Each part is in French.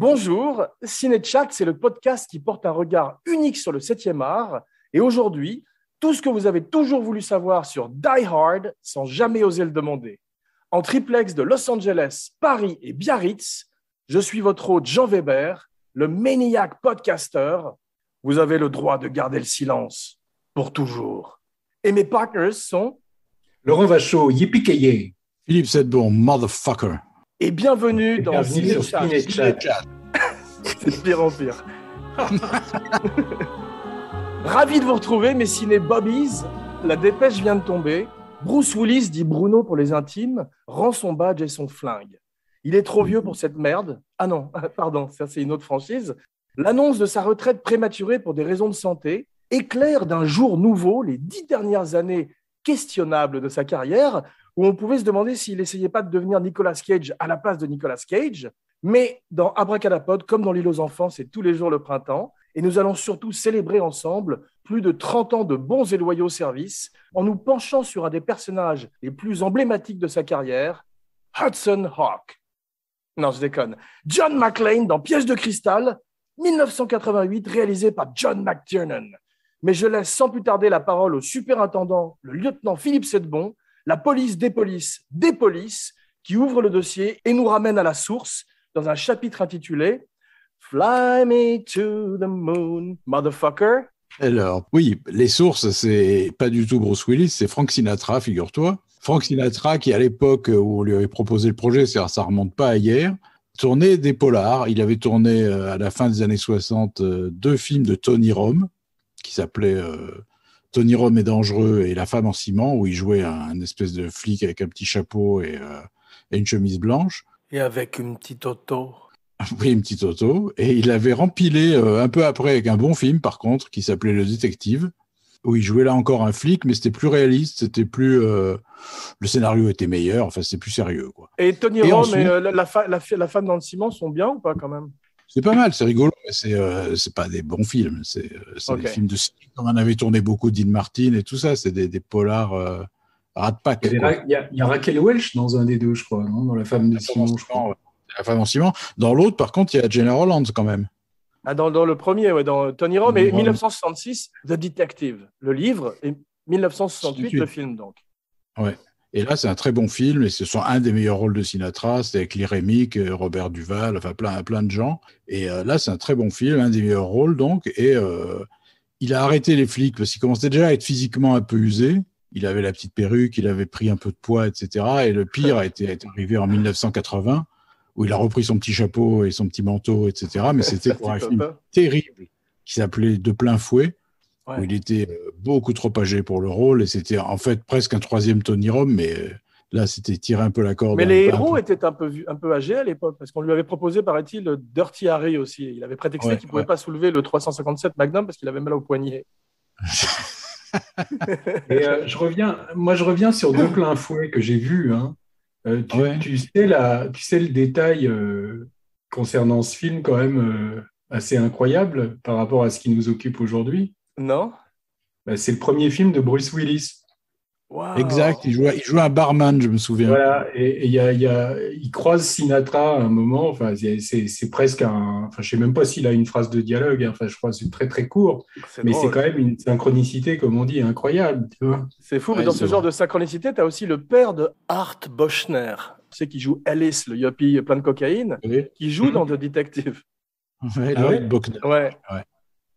Bonjour, Ciné-Chat, c'est le podcast qui porte un regard unique sur le 7e art. Et aujourd'hui, tout ce que vous avez toujours voulu savoir sur Die Hard sans jamais oser le demander. En triplex de Los Angeles, Paris et Biarritz, je suis votre hôte Jean Weber, le Maniac Podcaster. Vous avez le droit de garder le silence pour toujours. Et mes partners sont... Laurent Vachaud, yippee-ki-yay. Philippe Sedbon, motherfucker. Et bienvenue dans Ciné-Chat. C'est de pire en pire. Ravi de vous retrouver, mes ciné-bobbies. La dépêche vient de tomber. Bruce Willis, dit Bruno pour les intimes, rend son badge et son flingue. Il est trop vieux pour cette merde. Ah non, pardon, ça c'est une autre franchise. L'annonce de sa retraite prématurée pour des raisons de santé éclaire d'un jour nouveau les 10 dernières années questionnables de sa carrière, où on pouvait se demander s'il n'essayait pas de devenir Nicolas Cage à la place de Nicolas Cage. Mais dans Abracadapod, comme dans L'île aux enfants, c'est tous les jours le printemps. Et nous allons surtout célébrer ensemble plus de 30 ans de bons et loyaux services en nous penchant sur un des personnages les plus emblématiques de sa carrière, Hudson Hawk. Non, je déconne. John McClane dans Piège de cristal, 1988, réalisé par John McTiernan. Mais je laisse sans plus tarder la parole au superintendant, le lieutenant Philippe Sedbon, la police des polices des polices, qui ouvre le dossier et nous ramène à la source dans un chapitre intitulé « Fly me to the moon, motherfucker ». Alors, oui, les sources, c'est pas du tout Bruce Willis, c'est Frank Sinatra, figure-toi. Frank Sinatra, qui à l'époque où on lui avait proposé le projet, ça remonte pas à hier, tournait des polars. Il avait tourné à la fin des années 60 deux films de Tony Rome, qui s'appelaient Tony Rome est dangereux et La femme en ciment, où il jouait un espèce de flic avec un petit chapeau et une chemise blanche. Et avec une petite auto. Oui, une petite auto. Et il avait rempilé un peu après avec un bon film, par contre, qui s'appelait Le Détective, où il jouait là encore un flic, mais c'était plus réaliste, c'était plus... le scénario était meilleur, enfin, c'était plus sérieux, quoi. Et Tony Rome ensuite, et la femme dans le ciment sont bien ou pas, quand même? C'est pas mal, c'est rigolo, mais c'est pas des bons films. C'est okay. Des films de cinéma. On en avait tourné beaucoup, Dean Martin et tout ça. C'est des polars rat pack. Il y a Raquel Welch dans un des deux, je crois, non, dans La femme de ciment, je crois. La femme en ciment. Dans l'autre, par contre, il y a Gena Rowlands quand même. Ah, dans le premier, ouais, dans Tony Rome, et 1966, The Detective, le livre, et 1968, le film, donc. Ouais. Et là, c'est un très bon film, et ce sont un des meilleurs rôles de Sinatra. C'était avec Lee Remick, Robert Duval, enfin plein de gens. Et là, c'est un très bon film, un des meilleurs rôles, donc. Et il a arrêté les flics parce qu'il commençait déjà à être physiquement un peu usé. Il avait la petite perruque, il avait pris un peu de poids, etc. Et le pire est arrivé en 1980, où il a repris son petit chapeau et son petit manteau, etc. Mais c'était pour un film terrible qui s'appelait De plein fouet. Ouais. Où il était beaucoup trop âgé pour le rôle, et c'était en fait presque un troisième Tony Rome, mais là, c'était tirer un peu la corde. Mais les héros étaient un peu âgés à l'époque, parce qu'on lui avait proposé, paraît-il, le Dirty Harry aussi. Il avait prétexté qu'il ne pouvait pas soulever le 357 Magnum parce qu'il avait mal au poignet. Et, je reviens sur De plein fouet que j'ai vu. Hein. Tu sais le détail concernant ce film quand même assez incroyable par rapport à ce qui nous occupe aujourd'hui. Non. C'est le premier film de Bruce Willis. Wow. Exact, il jouait un barman, je me souviens. Voilà, et il croise Sinatra à un moment, enfin, c'est presque un... Enfin, je ne sais même pas s'il a une phrase de dialogue, hein, enfin, je crois que c'est très très court, mais drôle. C'est quand même une synchronicité, comme on dit, incroyable. Tu vois. C'est fou, mais dans ce genre de synchronicité, tu as aussi le père de Art Bochner, tu sais, qui joue Alice, le yuppie plein de cocaïne, qui joue dans The Detective. Ouais, Lloyd Bochner. Ouais.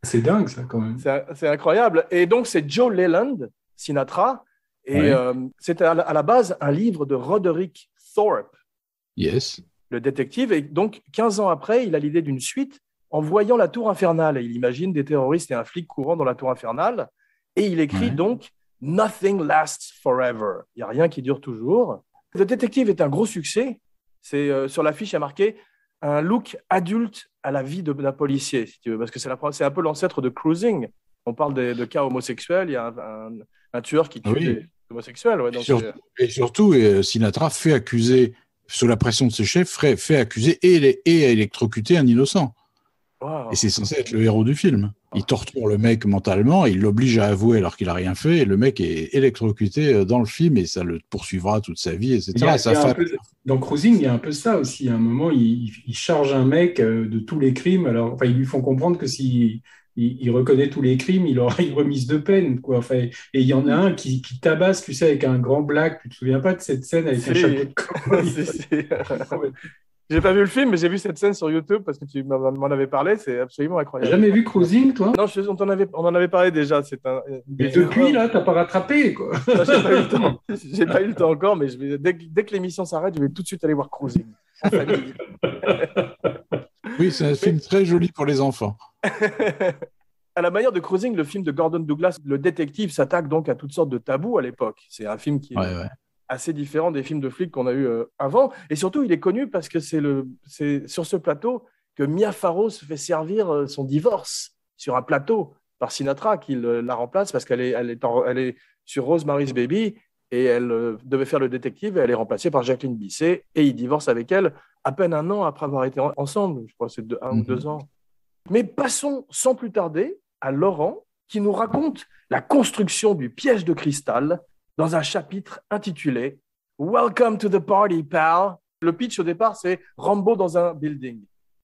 C'est dingue, ça, quand même. C'est incroyable. Et donc, c'est Joe Leland, Sinatra, et c'était à la base un livre de Roderick Thorpe, le détective. Et donc, 15 ans après, il a l'idée d'une suite en voyant la tour infernale. Et il imagine des terroristes et un flic courant dans la tour infernale. Et il écrit donc « Nothing lasts forever ». Il n'y a rien qui dure toujours. Le détective est un gros succès. C'est, sur l'affiche, il y a marqué « Un look adulte à la vie d'un policier », si tu veux, parce que c'est un peu l'ancêtre de Cruising. On parle de cas homosexuels. Il y a un tueur qui tue des homosexuels. Ouais, donc et surtout, Sinatra fait accuser, sous la pression de ses chefs, fait accuser et électrocuter un innocent. Wow. Et c'est censé être le héros du film. Il torture le mec mentalement, il l'oblige à avouer alors qu'il a rien fait, et le mec est électrocuté dans le film, et ça le poursuivra toute sa vie, etc. Dans Cruising, il y a un peu ça aussi. À un moment, il charge un mec de tous les crimes. Alors, enfin, ils lui font comprendre que s'il il reconnaît tous les crimes, il aura une remise de peine, quoi. Enfin, et il y en a un qui tabasse, tu sais, avec un grand black. Tu te souviens pas de cette scène avec un chapeau de cowboy? J'ai pas vu le film, mais j'ai vu cette scène sur YouTube parce que tu m'en avais parlé. C'est absolument T'as incroyable. jamais vu Cruising, toi? Non, on en avait parlé déjà. Mais depuis, là, t'as pas rattrapé, quoi. Non, j'ai pas eu le temps. J'ai pas eu le temps encore, mais dès que l'émission s'arrête, je vais tout de suite aller voir Cruising en famille. Oui, c'est un film très joli pour les enfants. À la manière de Cruising, le film de Gordon Douglas, le détective, s'attaque donc à toutes sortes de tabous à l'époque. C'est un film qui est assez différent des films de flics qu'on a eu avant. Et surtout, il est connu parce que c'est sur ce plateau que Mia Farrow se fait servir son divorce sur un plateau par Sinatra, qui la remplace parce qu'elle est sur Rosemary's Baby et elle devait faire le détective et elle est remplacée par Jacqueline Bisset et il divorce avec elle à peine un an après avoir été ensemble. Je crois que c'est un ou 2 ans. Mais passons sans plus tarder à Laurent qui nous raconte la construction du piège de cristal dans un chapitre intitulé « Welcome to the party, pal ». Le pitch au départ, c'est Rambo dans un building.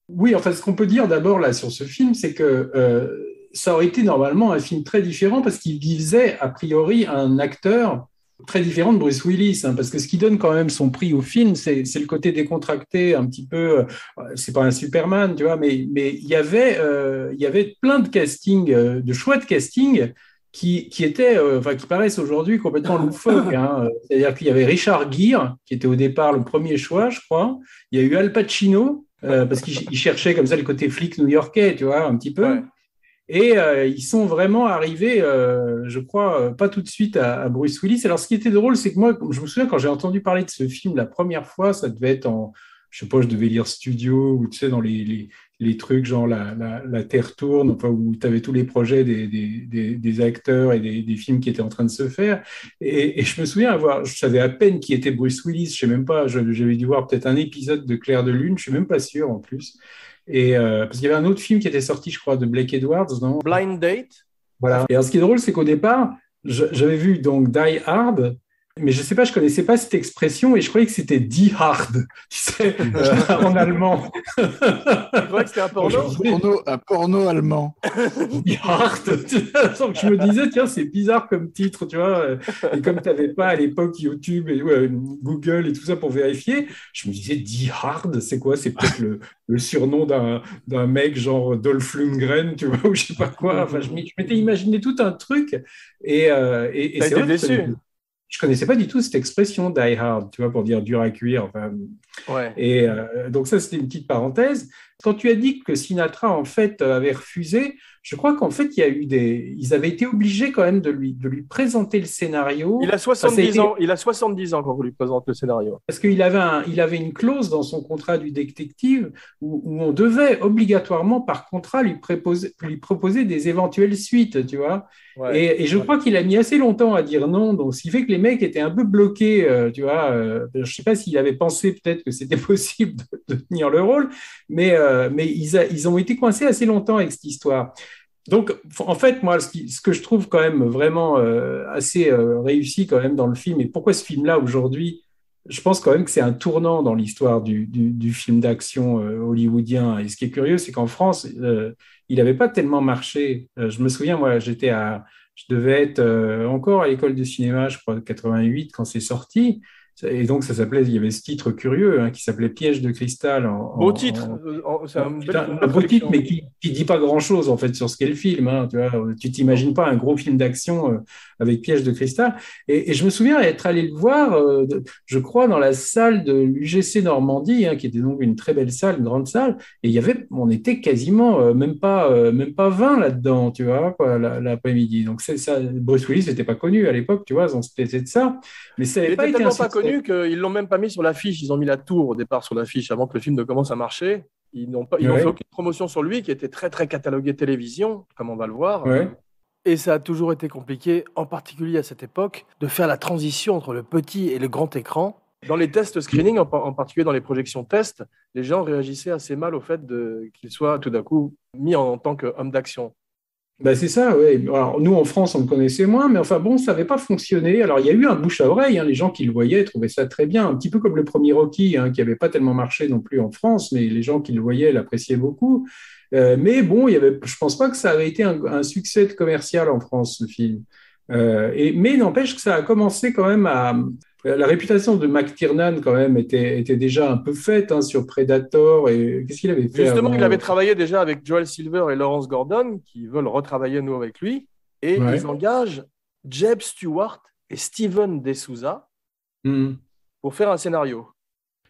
Oui, enfin, ce qu'on peut dire d'abord là sur ce film, c'est que ça aurait été normalement un film très différent parce qu'il visait a priori un acteur très différent de Bruce Willis, hein, parce que ce qui donne quand même son prix au film, c'est le côté décontracté, un petit peu, c'est pas un Superman, tu vois, mais il y avait plein de casting, de choix de casting qui étaient, qui paraissent aujourd'hui complètement loufoques, hein. C'est-à-dire qu'il y avait Richard Gere, qui était au départ le premier choix, je crois. Il y a eu Al Pacino, parce qu'il cherchait comme ça le côté flic new-yorkais, tu vois, un petit peu. Ouais. Et ils sont vraiment arrivés, je crois, pas tout de suite à Bruce Willis. Alors, ce qui était drôle, c'est que moi, je me souviens, quand j'ai entendu parler de ce film la première fois, ça devait être je sais pas, je devais lire Studio, ou tu sais, dans les trucs genre la Terre tourne, enfin, où tu avais tous les projets des acteurs et des films qui étaient en train de se faire. Et je me souviens je savais à peine qui était Bruce Willis, je sais même pas, j'avais dû voir peut-être un épisode de Clair de Lune, je suis même pas sûr en plus. Et parce qu'il y avait un autre film qui était sorti, je crois, de Blake Edwards, non? Blind Date. Voilà. Et alors, ce qui est drôle, c'est qu'au départ, j'avais vu donc Die Hard, mais je sais pas, je connaissais pas cette expression et je croyais que c'était Die Hard, tu sais, en allemand. Tu croyais que c'était un porno? Un porno allemand. Die Hard. Donc je me disais, tiens, c'est bizarre comme titre, tu vois. Et comme tu n'avais pas à l'époque YouTube et Google et tout ça pour vérifier, je me disais, Die Hard, c'est quoi? C'est peut-être le surnom d'un mec genre Dolph Lundgren, tu vois, ou je sais pas quoi. Enfin, je m'étais imaginé tout un truc et c'est vrai déçu. Je connaissais pas du tout cette expression die hard, tu vois, pour dire dur à cuire. Enfin, ouais. Et donc ça, c'était une petite parenthèse. Quand tu as dit que Sinatra en fait avait refusé, je crois qu'en fait ils avaient été obligés quand même de lui présenter le scénario. Il a 70 ans. Il a 70 ans quand vous lui présentez le scénario. Parce qu'il avait une clause dans son contrat du détective où on devait obligatoirement par contrat lui proposer des éventuelles suites, tu vois. Ouais. Et je crois qu'il a mis assez longtemps à dire non, donc ce qui fait que les mecs étaient un peu bloqués, tu vois. Je ne sais pas s'il avait pensé peut-être que c'était possible de tenir le rôle, mais ils ont été coincés assez longtemps avec cette histoire. Donc, en fait, moi, ce que je trouve quand même vraiment assez réussi quand même dans le film, et pourquoi ce film-là aujourd'hui, je pense quand même que c'est un tournant dans l'histoire du film d'action hollywoodien. Et ce qui est curieux, c'est qu'en France, il n'avait pas tellement marché. Je me souviens, moi, je devais être encore à l'école de cinéma, je crois, 88, quand c'est sorti. Et donc, il y avait ce titre curieux qui s'appelait Piège de cristal. Beau titre. C'est un beau titre, mais qui dit pas grand-chose, en fait, sur ce qu'est le film. Hein, tu vois, tu t'imagines pas un gros film d'action avec Piège de cristal. Et je me souviens être allé le voir, je crois, dans la salle de l'UGC Normandie, qui était donc une très belle salle, une grande salle. Et on était quasiment même pas 20 là-dedans, tu vois, l'après-midi. Donc, ça, Bruce Willis n'était pas connu à l'époque, tu vois, on se plaitait de ça. Mais ça n'avait pas été tellement pas connu qu'ils l'ont même pas mis sur l'affiche. Ils ont mis la tour au départ sur l'affiche avant que le film ne commence à marcher. Ils n'ont fait aucune promotion sur lui, qui était très très catalogué télévision, comme on va le voir. Ouais. Et ça a toujours été compliqué, en particulier à cette époque, de faire la transition entre le petit et le grand écran. Dans les tests screening, en particulier dans les projections tests, les gens réagissaient assez mal au fait qu'il soit tout d'un coup mis en tant qu'homme d'action. Ben c'est ça, oui. Alors, nous, en France, on le connaissait moins, mais enfin bon, ça n'avait pas fonctionné. Alors, il y a eu un bouche à oreille, hein, les gens qui le voyaient trouvaient ça très bien, un petit peu comme le premier Rocky, hein, qui n'avait pas tellement marché non plus en France, mais les gens qui le voyaient l'appréciaient beaucoup. Mais bon, je ne pense pas que ça avait été un succès commercial en France, ce film. Mais n'empêche que ça a commencé quand même à... La réputation de McTiernan, quand même, était déjà un peu faite, hein, sur Predator. Et qu'est-ce qu'il avait fait Justement, avant? il avait travaillé déjà avec Joel Silver et Lawrence Gordon, qui veulent retravailler à nouveau avec lui, et Ouais. ils engagent Jeb Stewart et Steven De Souza pour faire un scénario.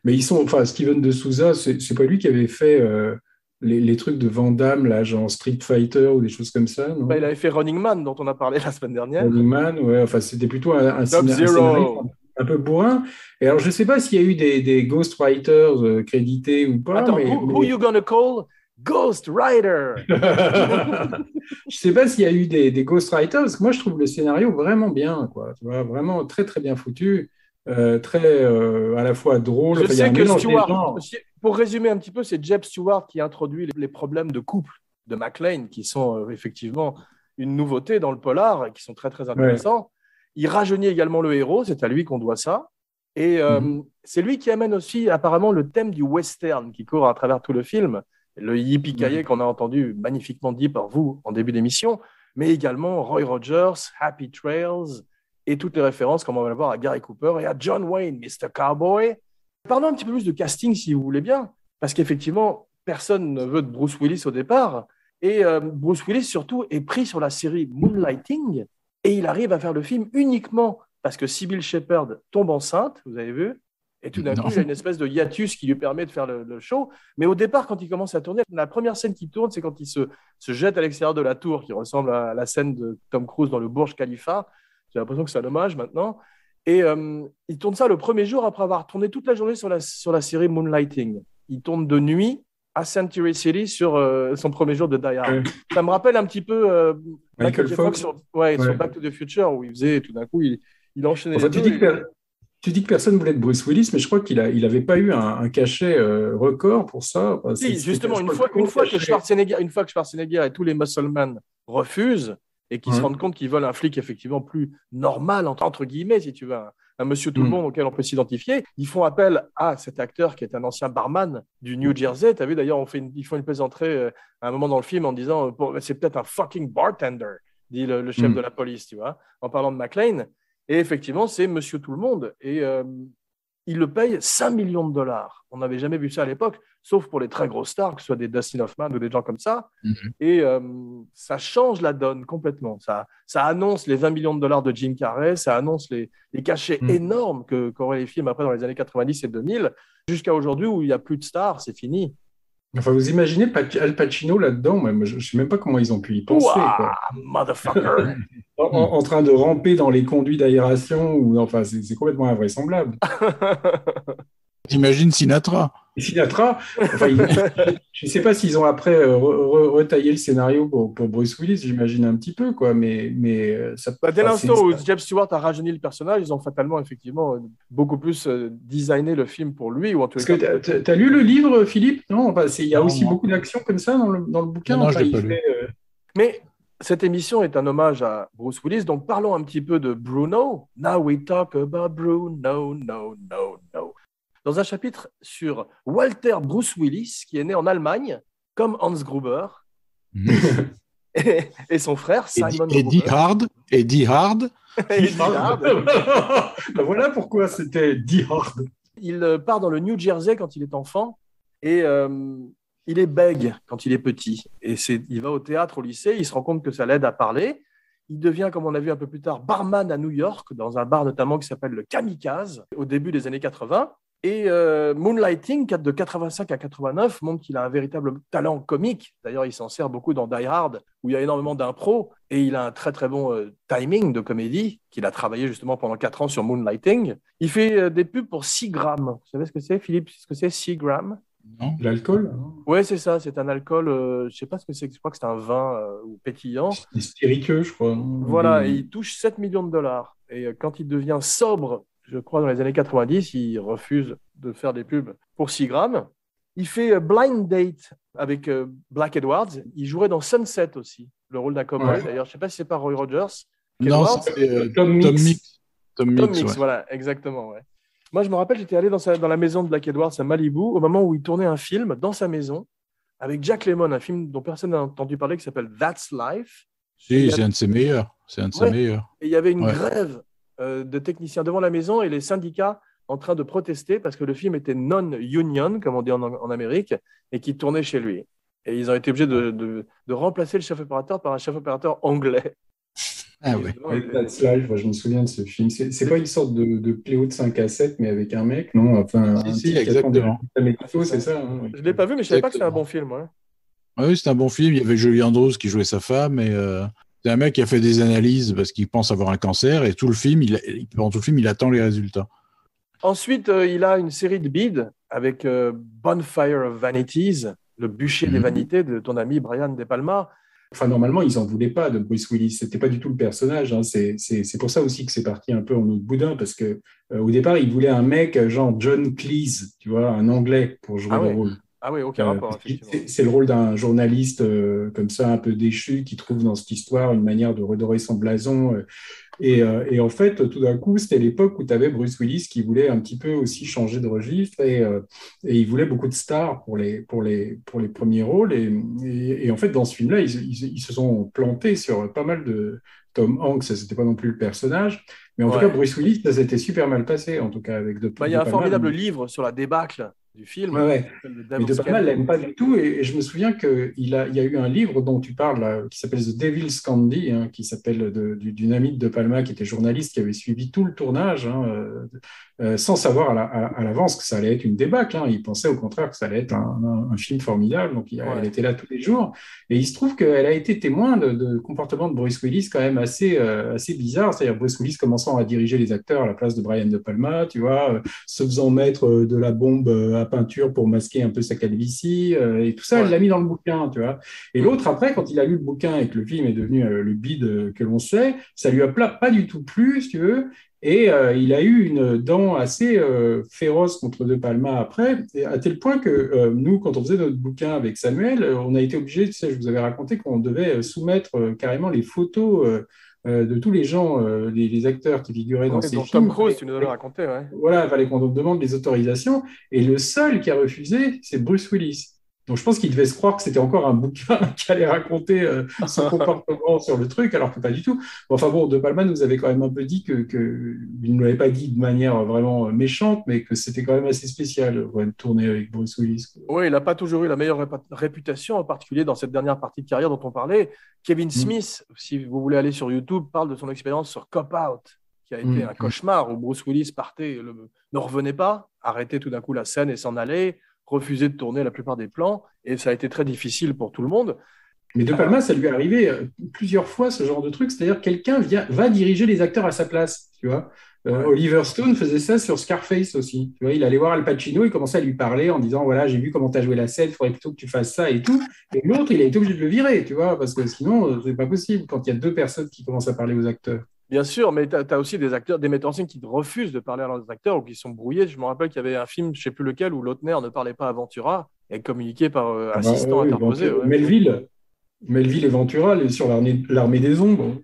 Mais Steven de Souza, c'est pas lui qui avait fait les trucs de Van Damme, là, genre Street Fighter ou des choses comme ça, non? Il avait fait Running Man, dont on a parlé la semaine dernière. Running Man, ouais, enfin, c'était plutôt un scénariste un peu bourrin. Et alors, je sais pas s'il y a eu des ghostwriters crédités ou pas. Attends, who you gonna call Ghost Rider? Je sais pas s'il y a eu des ghostwriters, parce que moi, je trouve le scénario vraiment bien, quoi. Tu vois, vraiment très, très bien foutu. Très à la fois drôle. Je sais que Stewart, pour résumer un petit peu, c'est Jeb Stewart qui introduit les problèmes de couple de McClane, qui sont effectivement une nouveauté dans le polar et qui sont très, très intéressants. Ouais. Il rajeunit également le héros, c'est à lui qu'on doit ça. Et c'est lui qui amène aussi apparemment le thème du western qui court à travers tout le film, le yippee-ki-yay qu'on a entendu magnifiquement dit par vous en début d'émission, mais également Roy Rogers, Happy Trails, et toutes les références, comme on va le voir, à Gary Cooper et à John Wayne, Mr. Cowboy. Parlons un petit peu plus de casting, si vous voulez bien, parce qu'effectivement, personne ne veut de Bruce Willis au départ. Et Bruce Willis, surtout, est pris sur la série Moonlighting, et il arrive à faire le film uniquement parce que Sybil Shepherd tombe enceinte, vous avez vu, et tout d'un coup, il y a une espèce de hiatus qui lui permet de faire le show. Mais au départ, quand il commence à tourner, la première scène qui tourne, c'est quand il se jette à l'extérieur de la tour, qui ressemble à la scène de Tom Cruise dans le Burj Khalifa. J'ai l'impression que c'est un hommage maintenant. Et il tourne ça le premier jour après avoir tourné toute la journée sur la série Moonlighting. Il tourne de nuit à Century City sur son premier jour de Die Hard. Ça me rappelle un petit peu Michael Fox sur Back to the Future, où il faisait tout d'un coup, il enchaînait enfin, les deux. Tu dis que personne ne voulait de Bruce Willis, mais je crois qu'il n'avait pas eu un cachet record pour ça. Enfin, si, justement, une fois que Schwarzenegger et tous les musclemen refusent, et qui se rendent compte qu'ils veulent un flic effectivement plus normal, entre guillemets, si tu veux, un monsieur tout le monde auquel on peut s'identifier. Ils font appel à cet acteur qui est un ancien barman du New Jersey. Tu as vu, d'ailleurs, ils font une plaisanterie à un moment dans le film en disant c'est peut-être un fucking bartender, dit le chef de la police, tu vois, en parlant de McClane. Et effectivement, c'est monsieur tout le monde. Et il le paye 5 millions de dollars. On n'avait jamais vu ça à l'époque, sauf pour les très grosses stars, que ce soit des Dustin Hoffman ou des gens comme ça. Et ça change la donne complètement. Ça annonce les 20 millions de dollars de Jim Carrey, ça annonce les cachets énormes qu'auraient les films après dans les années 90 et 2000, jusqu'à aujourd'hui où il n'y a plus de stars, c'est fini. Enfin, vous imaginez Al Pacino là-dedans? Je ne sais même pas comment ils ont pu y penser. Quoi. Motherfucker! en train de ramper dans les conduits d'aération, enfin, c'est complètement invraisemblable. T'imagines Sinatra? Sinatra, enfin, je ne sais pas s'ils ont après retaillé le scénario pour Bruce Willis, j'imagine un petit peu, quoi, mais ça. Dès l'instant où Jeb Stewart a rajeuni le personnage, ils ont fatalement, effectivement, beaucoup plus designé le film pour lui. Ou en tout cas, tu as lu le livre, Philippe? Non, enfin, il y a aussi beaucoup d'actions comme ça dans le bouquin. Non, je l'ai pas lu. Mais cette émission est un hommage à Bruce Willis, donc parlons un petit peu de Bruno. Now we talk about Bruno, no. Dans un chapitre sur Walter Bruce Willis, qui est né en Allemagne, comme Hans Gruber, et son frère, Simon Gruber. Eddie Hard. Voilà pourquoi c'était Die Hard. Il part dans le New Jersey quand il est enfant, et il est bègue quand il est petit. Et il va au théâtre, au lycée, il se rend compte que ça l'aide à parler. Il devient, comme on a vu un peu plus tard, barman à New York, dans un bar notamment qui s'appelle le Kamikaze, au début des années 80. Et Moonlighting, de 85 à 89, montre qu'il a un véritable talent comique. D'ailleurs, il s'en sert beaucoup dans Die Hard, où il y a énormément d'impro, et il a un très très bon timing de comédie, qu'il a travaillé justement pendant 4 ans sur Moonlighting. Il fait des pubs pour Seagram. Vous savez ce que c'est, Philippe? Ce que c'est, Seagram? Non. L'alcool? Oui, c'est ça, c'est un alcool, je ne sais pas ce que c'est, je crois que c'est un vin ou pétillant. C'est spiritueux, je crois. Voilà, et il touche 7 millions de dollars. Et quand il devient sobre, je crois dans les années 90, il refuse de faire des pubs pour 6 grammes. Il fait Blind Date avec Black Edwards. Il jouerait dans Sunset aussi, le rôle d'un cowboy. D'ailleurs, je ne sais pas si c'est pas Roy Rogers. Non, c'est Tom Mix. Tom Mix, voilà, exactement. Ouais. Moi, je me rappelle, j'étais allé dans la maison de Black Edwards à Malibu au moment où il tournait un film dans sa maison avec Jack Lemmon, un film dont personne n'a entendu parler qui s'appelle That's Life. Si, c'est un de ses meilleurs. Et il y avait une grève de techniciens devant la maison et les syndicats en train de protester parce que le film était non-union, comme on dit en Amérique, et qui tournait chez lui. Et ils ont été obligés de remplacer le chef opérateur par un chef opérateur anglais. Ah oui. That's Life, je me souviens de ce film. C'est pas une sorte de Cléo de 5 à 7, mais avec un mec, non? Enfin, si, exactement. C'est ça. Hein, je ne l'ai pas vu, mais je ne savais pas que c'était un bon film. Ouais. Oui, c'est un bon film. Il y avait Julie Andrews qui jouait sa femme. Et, c'est un mec qui a fait des analyses parce qu'il pense avoir un cancer. Et pendant tout le film, il attend les résultats. Ensuite, il a une série de bides avec Bonfire of Vanities, le bûcher des vanités de ton ami Brian De Palma. Enfin, normalement, ils n'en voulaient pas de Bruce Willis. C'était pas du tout le personnage. Hein. C'est pour ça aussi que c'est parti un peu en autre boudin, parce que au départ, ils voulaient un mec genre John Cleese, tu vois, un Anglais pour jouer le rôle. Ah oui, aucun rapport, effectivement. C'est le rôle d'un journaliste comme ça, un peu déchu, qui trouve dans cette histoire une manière de redorer son blason. Et en fait, tout d'un coup, c'était l'époque où tu avais Bruce Willis qui voulait un petit peu aussi changer de registre et il voulait beaucoup de stars pour les premiers rôles. Et en fait, dans ce film-là, ils se sont plantés sur pas mal de... Tom Hanks, ça c'était pas non plus le personnage, mais en tout cas, Bruce Willis, ça s'était super mal passé, en tout cas, avec De Palma. Il y a un formidable livre sur la débâcle du film. Mais De Palma ne l'aime pas du tout. Et je me souviens qu'il y a eu un livre dont tu parles, là, qui s'appelle The Devil's Candy, hein, qui s'appelle d'une amie de Palma qui était journaliste, qui avait suivi tout le tournage, hein, sans savoir à l'avance que ça allait être une débâcle. Hein. Il pensait au contraire que ça allait être un film formidable. Donc, elle était là tous les jours. Et il se trouve qu'elle a été témoin de comportement de Bruce Willis quand même assez bizarre. C'est-à-dire Bruce Willis commençant à diriger les acteurs à la place de Brian De Palma, tu vois, se faisant mettre de la bombe à peinture pour masquer un peu sa calvitie, et tout ça, elle l'a mis dans le bouquin, tu vois. Et l'autre, après, quand il a lu le bouquin et que le film est devenu le bide que l'on sait, ça lui a pas du tout plu, si tu veux, et il a eu une dent assez féroce contre De Palma après, à tel point que nous, quand on faisait notre bouquin avec Samuel, on a été obligé, tu sais, je vous avais raconté qu'on devait soumettre carrément les photos de tous les gens, les acteurs qui figuraient dans ces films. Tom Cruise, tu nous avais raconté, ouais. Voilà, il fallait qu'on demande les autorisations. Et le seul qui a refusé, c'est Bruce Willis. Donc je pense qu'il devait se croire que c'était encore un bouquin qui allait raconter son comportement sur le truc, alors que pas du tout. Enfin bon, De Palma nous avait quand même un peu dit il ne l'avait pas dit de manière vraiment méchante, mais que c'était quand même assez spécial de tourner avec Bruce Willis. Oui, il n'a pas toujours eu la meilleure réputation, en particulier dans cette dernière partie de carrière dont on parlait. Kevin Smith, si vous voulez aller sur YouTube, parle de son expérience sur Cop Out, qui a été un cauchemar, où Bruce Willis partait, ne revenait pas, arrêtait tout d'un coup la scène et s'en allait, refusait de tourner la plupart des plans, et ça a été très difficile pour tout le monde. Mais De Palma, ça lui est arrivé plusieurs fois, ce genre de truc, c'est-à-dire quelqu'un va diriger les acteurs à sa place, tu vois. Oliver Stone faisait ça sur Scarface aussi. Tu vois, il allait voir Al Pacino, il commençait à lui parler en disant, voilà, j'ai vu comment tu as joué la scène, il faudrait plutôt que tu fasses ça et tout. Et l'autre, il a été obligé de le virer, tu vois, parce que sinon, c'est pas possible quand il y a deux personnes qui commencent à parler aux acteurs. Bien sûr, mais tu as aussi des acteurs, des metteurs en scène qui refusent de parler à leurs acteurs ou qui sont brouillés. Je me rappelle qu'il y avait un film, je ne sais plus lequel, où Lautner ne parlait pas à Ventura et communiquait par assistant interposé. Melville et Ventura sur l'Armée des Ombres,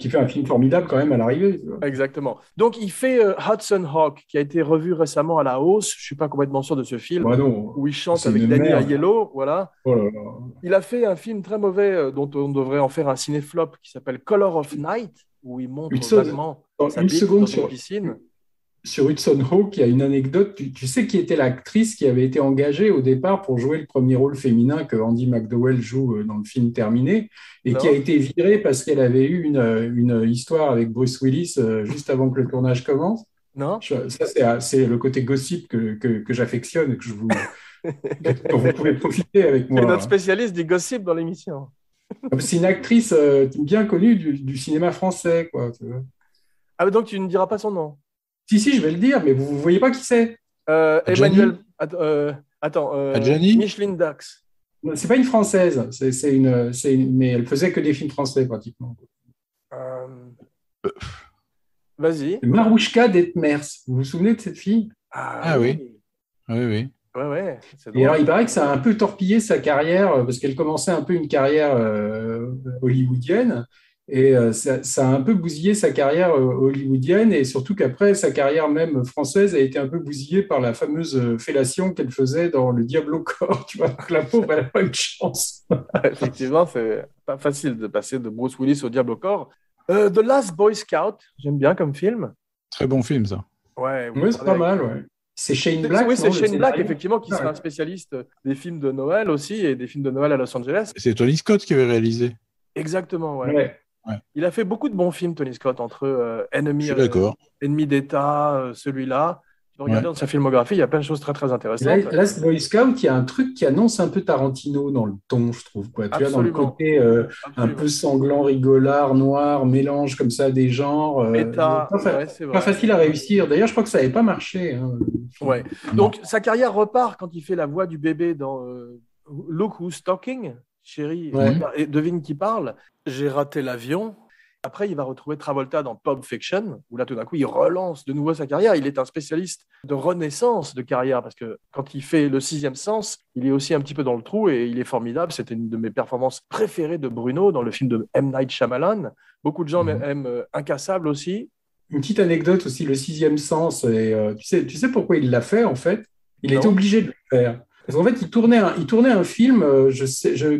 qui fait un film formidable quand même à l'arrivée. Exactement. Donc, il fait Hudson Hawk, qui a été revu récemment à la hausse. Je ne suis pas complètement sûr de ce film, où il chante avec Danny Aiello. Voilà. Oh là là. Il a fait un film très mauvais dont on devrait en faire un cinéflop qui s'appelle Color of Night, où il montre vaguement sa bite dans une piscine. Sur Hudson Hawk, il y a une anecdote. Tu sais qui était l'actrice qui avait été engagée au départ pour jouer le premier rôle féminin que Andy McDowell joue dans le film Terminé et qui a été virée parce qu'elle avait eu une histoire avec Bruce Willis juste avant que le tournage commence. Non. Ça, c'est le côté gossip que j'affectionne et que dont vous pouvez profiter avec moi. C'est notre spécialiste du gossip dans l'émission. C'est une actrice bien connue du cinéma français, quoi. Ah, donc tu ne diras pas son nom? Si, je vais le dire, mais vous ne voyez pas qui c'est. Emmanuel. Micheline Dax. C'est pas une française, mais elle faisait que des films français pratiquement. Vas-y. Marouchka Detmers. Vous vous souvenez de cette fille? Ah oui. Oui. Ouais, c'est Et drôle. alors, il paraît que ça a un peu torpillé sa carrière parce qu'elle commençait un peu une carrière hollywoodienne. Et ça a un peu bousillé sa carrière hollywoodienne. Et surtout qu'après, sa carrière même française a été un peu bousillée par la fameuse fellation qu'elle faisait dans Le Diable au corps. Tu vois, donc la pauvre, elle n'a pas eu de chance. Effectivement, c'est pas facile de passer de Bruce Willis au diable au corps. The Last Boy Scout, j'aime bien comme film. Très bon film, ça. Ouais, Oui, c'est pas mal, ouais. C'est Shane Black. Oui, c'est non, le Shane Black, scénario. effectivement, qui sera un spécialiste des films de Noël aussi et des films de Noël à Los Angeles. C'est Tony Scott qui avait réalisé. Exactement, ouais. Ouais. Il a fait beaucoup de bons films, Tony Scott, entre Je suis d'accord. Ennemi d'État, celui-là. Si vous regardez dans sa filmographie, il y a plein de choses très, très intéressantes. Last Boy Scout, il y a un truc qui annonce un peu Tarantino dans le ton, je trouve. Quoi. Tu vois, dans le côté un peu sanglant, rigolard, noir, mélange comme ça des genres. Méta, c'est vrai. Pas facile à réussir. D'ailleurs, je crois que ça n'avait pas marché. Hein, ouais. Donc, sa carrière repart quand il fait la voix du bébé dans Look Who's Talking. Chérie, et devine qui parle. J'ai raté l'avion. Après, il va retrouver Travolta dans Pulp Fiction, où là, tout d'un coup, il relance de nouveau sa carrière. Il est un spécialiste de renaissance de carrière, parce que quand il fait Le Sixième Sens, il est aussi un petit peu dans le trou et il est formidable. C'était une de mes performances préférées de Bruno dans le film de M. Night Shyamalan. Beaucoup de gens aiment Incassable aussi. Une petite anecdote aussi, Le Sixième Sens. Et, tu sais pourquoi il l'a fait, en fait? Il était obligé de le faire. Parce qu'en fait, il tournait un film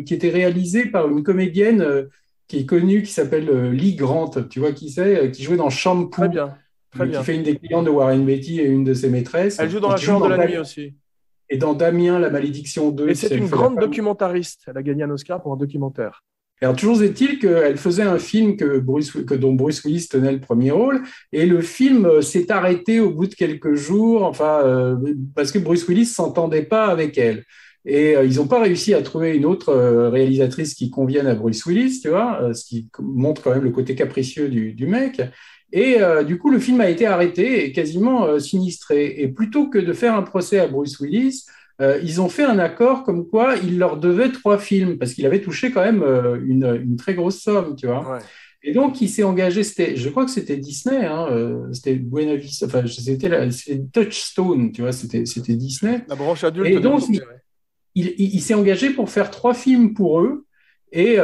qui était réalisé par une comédienne qui est connue, qui s'appelle Lee Grant, tu vois qui c'est, qui jouait dans Shampoo. Très bien. Qui fait une des clientes de Warren Beatty et une de ses maîtresses. Elle joue dans La Chambre de la Nuit aussi. Et dans Damien, La Malédiction 2. Et c'est une grande documentariste. Elle a gagné un Oscar pour un documentaire. Alors, toujours est-il qu'elle faisait un film dont Bruce Willis tenait le premier rôle, et le film s'est arrêté au bout de quelques jours, parce que Bruce Willis ne s'entendait pas avec elle. Et ils n'ont pas réussi à trouver une autre réalisatrice qui convienne à Bruce Willis, tu vois, ce qui montre quand même le côté capricieux du mec. Et du coup, le film a été arrêté et quasiment sinistré. Et plutôt que de faire un procès à Bruce Willis, ils ont fait un accord comme quoi il leur devait 3 films, parce qu'il avait touché quand même une très grosse somme, tu vois. Ouais. Et donc, il s'est engagé, je crois que c'était Disney, c'était Buena Vista, enfin, c'était Touchstone, tu vois, c'était Disney. La branche adulte. Et donc, il s'est engagé pour faire 3 films pour eux. Et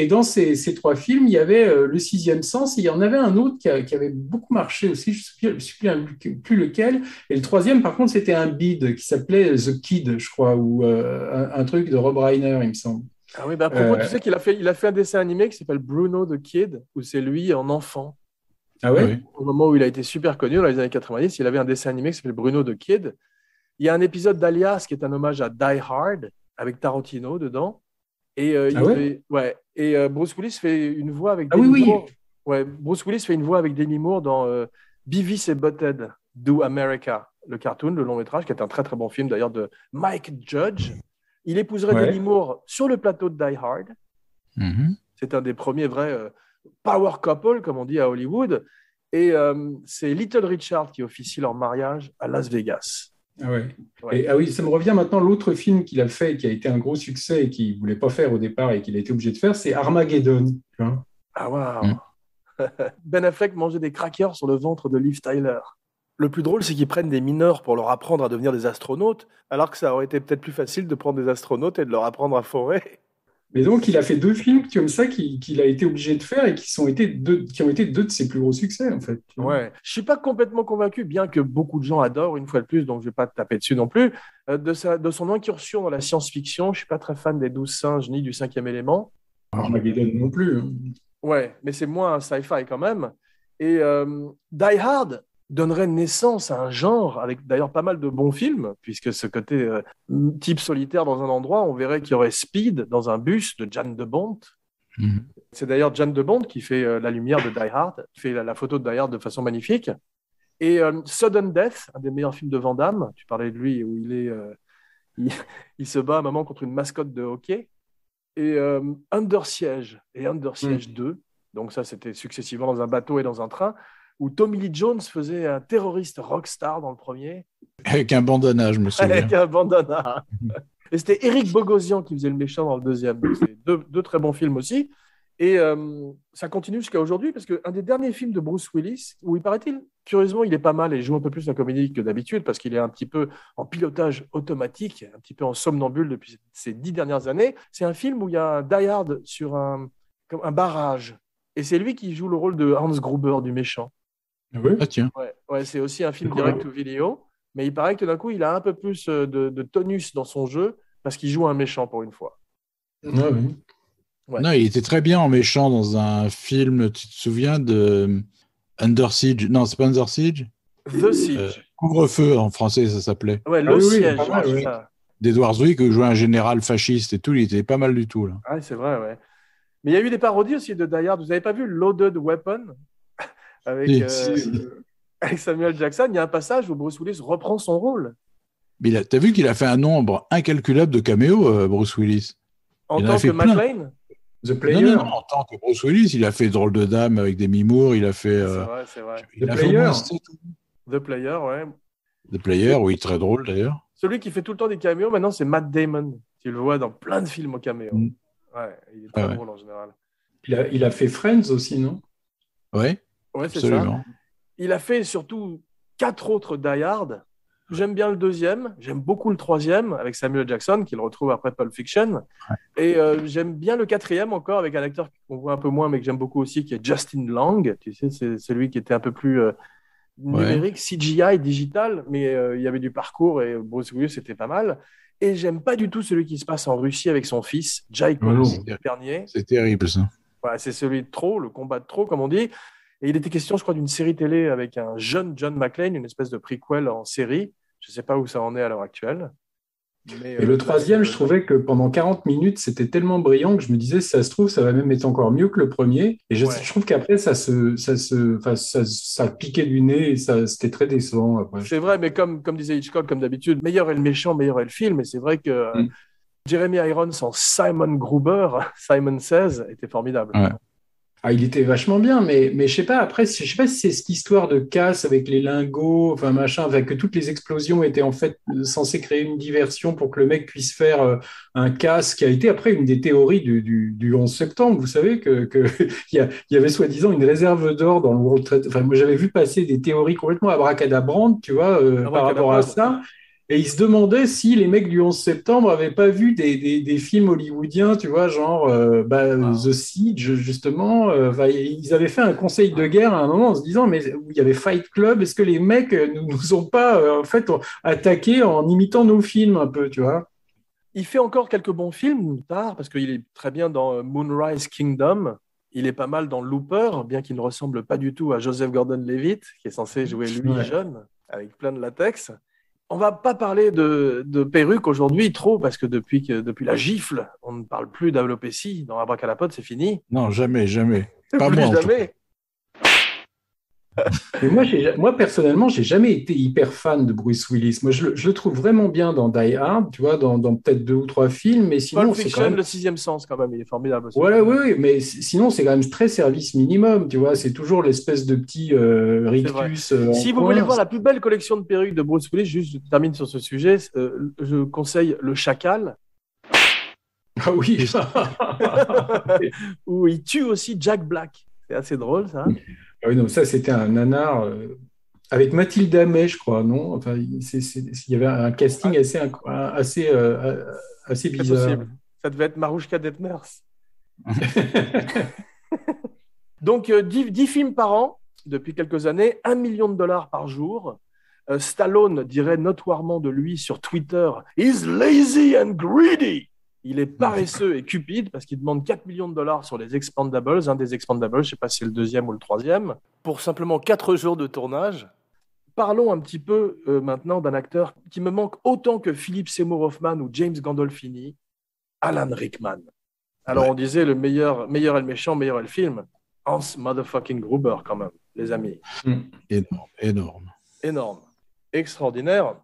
dans ces 3 films, il y avait Le Sixième Sens, et il y en avait un autre qui avait beaucoup marché aussi, je ne sais plus lequel. Et le 3e, par contre, c'était un bid qui s'appelait The Kid, je crois, ou un truc de Rob Reiner, il me semble. Ah oui, à propos, tu sais qu'il a fait un dessin animé qui s'appelle Bruno the Kid, où c'est lui en enfant. Ah ouais? Au moment où il a été super connu, dans les années 90, il avait un dessin animé qui s'appelle Bruno the Kid. Il y a un épisode d'Alias qui est un hommage à Die Hard, avec Tarantino dedans. Et, Bruce Willis fait une voix avec Demi Moore. Ouais, Bruce Willis fait une voix avec Demi Moore dans Beavis et Butthead Do America, le cartoon, le long métrage, qui est un très très bon film d'ailleurs de Mike Judge. Il épouserait Demi Moore sur le plateau de Die Hard. Mm-hmm. C'est un des premiers vrais power couple, comme on dit à Hollywood. Et c'est Little Richard qui officie leur mariage à Las Vegas. Ah ouais. Et, oui, ça me revient maintenant, l'autre film qu'il a fait, qui a été un gros succès et qu'il ne voulait pas faire au départ et qu'il a été obligé de faire, c'est Armageddon. Tu vois. Ah waouh. Ben Affleck mangeait des crackers sur le ventre de Liv Tyler. Le plus drôle, c'est qu'ils prennent des mineurs pour leur apprendre à devenir des astronautes, alors que ça aurait été peut-être plus facile de prendre des astronautes et de leur apprendre à forer. Mais donc, il a fait 2 films comme ça qu'il a été obligé de faire et qui ont été 2 de ses plus gros succès, en fait. Ouais. Je ne suis pas complètement convaincu, bien que beaucoup de gens adorent, une fois de plus, donc je ne vais pas te taper dessus non plus, de son incursion dans la science-fiction. Je ne suis pas très fan des 12 singes ni du 5e élément. Armageddon non plus. Hein. Ouais, mais c'est moins un sci-fi quand même. Et Die Hard donnerait naissance à un genre, avec d'ailleurs pas mal de bons films, puisque ce côté type solitaire dans un endroit, on verrait qu'il y aurait Speed dans un bus de Jan de Bont. Mm-hmm. C'est d'ailleurs Jan de Bont qui fait la lumière de Die Hard, qui fait la photo de Die Hard de façon magnifique. Et Sudden Death, un des meilleurs films de Van Damme, tu parlais de lui, où il se bat à un moment contre une mascotte de hockey. Et Under Siege et Under Siege 2, donc ça c'était successivement dans un bateau et dans un train, où Tommy Lee Jones faisait un terroriste rockstar dans le premier. Avec un bandana, je me souviens. Avec un bandana. Et c'était Eric Bogosian qui faisait le méchant dans le deuxième. Donc c'est deux très bons films aussi. Et ça continue jusqu'à aujourd'hui, parce qu'un des derniers films de Bruce Willis, où il paraît-il, curieusement, il est pas mal et joue un peu plus la comédie que d'habitude, parce qu'il est un petit peu en pilotage automatique, un petit peu en somnambule depuis ces 10 dernières années. C'est un film où il y a un Die Hard sur comme un barrage. Et c'est lui qui joue le rôle de Hans Gruber, du méchant. Oui. Ah tiens. Ouais, c'est aussi un film direct to vidéo, mais il paraît que d'un coup, il a un peu plus de tonus dans son jeu, parce qu'il joue un méchant pour une fois. Ah oui. Ouais. Non, il était très bien en méchant dans un film, tu te souviens de Under Siege? Non, c'est pas Under Siege. The Siege. Couvre-feu en français, ça s'appelait. Ouais, le siège. Oui, d'Edward Zwick, qui jouait un général fasciste et tout, il était pas mal du tout là. Ah, c'est vrai, ouais. Mais il y a eu des parodies aussi de Die Hard. Vous n'avez pas vu Loaded Weapon avec Samuel Jackson? Il y a un passage où Bruce Willis reprend son rôle. Mais t'as vu qu'il a fait un nombre incalculable de caméos, Bruce Willis. En tant que McClane? The Player. Non, en tant que Bruce Willis, il a fait Drôle de Dame avec Demi Moore, il a fait. C'est vrai. The Player. The Player, ouais. The Player, oui, très drôle d'ailleurs. Celui qui fait tout le temps des caméos, maintenant, c'est Matt Damon. Tu le vois dans plein de films au caméo. Ouais, il est très drôle en général. Il a fait Friends aussi, non? Ouais, c'est absolument. Ça. Il a fait surtout 4 autres Die Hard. J'aime bien le deuxième, j'aime beaucoup le troisième avec Samuel Jackson, qu'il retrouve après Pulp Fiction. Ouais. Et j'aime bien le quatrième encore avec un acteur qu'on voit un peu moins, mais que j'aime beaucoup aussi, qui est Justin Long. Tu sais, c'est celui qui était un peu plus numérique, CGI, digital, mais il y avait du parcours et Bruce Willis, c'était pas mal. Et j'aime pas du tout celui qui se passe en Russie avec son fils, Jai Bernier. C'est terrible, ça. Ouais, c'est celui de trop, le combat de trop, comme on dit. Et il était question, je crois, d'une série télé avec un jeune John McClane, une espèce de prequel en série. Je ne sais pas où ça en est à l'heure actuelle. Mais le troisième, je trouvais que pendant 40 minutes, c'était tellement brillant que je me disais, si ça se trouve, ça va même être encore mieux que le premier. Et je trouve qu'après, ça piquait du nez et c'était très décevant. Après. C'est vrai, mais comme disait Hitchcock, comme d'habitude, meilleur est le méchant, meilleur est le film. Et c'est vrai que Jeremy Irons en Simon Gruber, Simon Says, était formidable. Ouais. Ah, il était vachement bien, mais je sais pas, après, je sais pas si c'est cette histoire de casse avec les lingots, enfin machin, que toutes les explosions étaient en fait censées créer une diversion pour que le mec puisse faire un casse, qui a été après une des théories du 11 septembre. Vous savez que il y avait soi-disant une réserve d'or dans le World Trade. Enfin, moi j'avais vu passer des théories complètement abracadabrantes, tu vois, par rapport à ça. Et il se demandait si les mecs du 11 septembre n'avaient pas vu des films hollywoodiens, tu vois, genre The Siege, justement. Ils avaient fait un conseil de guerre à un moment en se disant, mais il y avait Fight Club, est-ce que les mecs ne nous ont pas en fait attaqués en imitant nos films un peu, tu vois? Il fait encore quelques bons films tard, parce qu'il est très bien dans Moonrise Kingdom. Il est pas mal dans Looper, bien qu'il ne ressemble pas du tout à Joseph Gordon-Levitt, qui est censé jouer lui jeune, avec plein de latex. On va pas parler de perruque aujourd'hui trop, parce que depuis la gifle, on ne parle plus d'alopécie. Dans Abracadapod, c'est fini. Non, jamais. Pas plus moi. Jamais. Mais moi, personnellement, j'ai jamais été hyper fan de Bruce Willis. Moi, je le trouve vraiment bien dans Die Hard, tu vois, dans peut-être 2 ou 3 films, mais sinon, Pulp Fiction, le 6e sens, quand même, il est formidable aussi. Oui, mais sinon, c'est quand même très service minimum, tu vois, c'est toujours l'espèce de petit rictus. Si vous voulez voir la plus belle collection de perruques de Bruce Willis, juste je termine sur ce sujet, je conseille Le Chacal. Ah oui. Où il tue aussi Jack Black. C'est assez drôle, ça. Ah oui, non, ça, c'était un nanar avec Mathilde Amet, je crois, non? Enfin, il y avait un casting assez bizarre. Possible. Ça devait être Marouchka Detmers. Donc, 10 films par an, depuis quelques années, $1 million par jour. Stallone dirait notoirement de lui sur Twitter « He's lazy and greedy ». Il est paresseux et cupide parce qu'il demande $4 millions sur les Expendables, un des Expendables, je ne sais pas si c'est le 2e ou le 3e, pour simplement 4 jours de tournage. Parlons un petit peu maintenant d'un acteur qui me manque autant que Philip Seymour Hoffman ou James Gandolfini, Alan Rickman. Alors on disait le meilleur est le méchant, meilleur est le film. Hans motherfucking Gruber quand même, les amis. Énorme. Extraordinaire.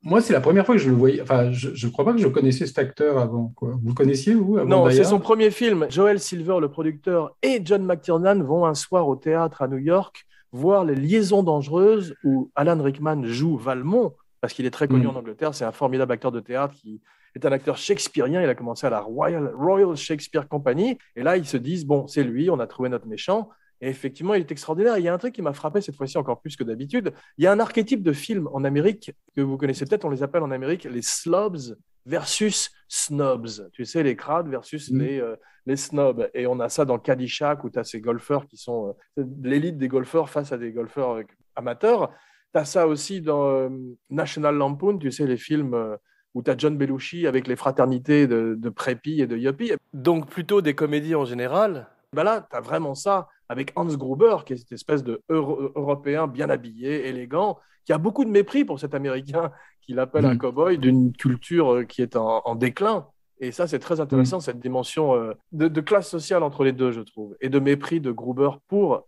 Moi, c'est la première fois que je le voyais. Enfin, je ne crois pas que je connaissais cet acteur avant. Quoi. Vous le connaissiez, vous avant Non, Die c'est Hard? son premier film. Joel Silver, le producteur, et John McTiernan vont un soir au théâtre à New York voir Les Liaisons dangereuses, où Alan Rickman joue Valmont, parce qu'il est très connu en Angleterre. C'est un formidable acteur de théâtre qui est un acteur shakespearien. Il a commencé à la Royal Shakespeare Company. Et là, ils se disent, bon, c'est lui, on a trouvé notre méchant. Et effectivement, il est extraordinaire. Il y a un truc qui m'a frappé cette fois-ci encore plus que d'habitude. Il y a un archétype de film en Amérique que vous connaissez peut-être, on les appelle en Amérique les slobs versus snobs. Tu sais, les crades versus les snobs. Et on a ça dans Caddyshack où tu as ces golfeurs qui sont l'élite des golfeurs face à des golfeurs amateurs. Tu as ça aussi dans National Lampoon, tu sais, les films où tu as John Belushi avec les fraternités de préppies et de yuppies. Donc plutôt des comédies en général. Ben là, tu as vraiment ça avec Hans Gruber, qui est cette espèce de Européen bien habillé, élégant, qui a beaucoup de mépris pour cet Américain qu'il appelle un cow-boy d'une culture qui est en déclin. Et ça, c'est très intéressant, cette dimension de classe sociale entre les deux, je trouve, et de mépris de Gruber pour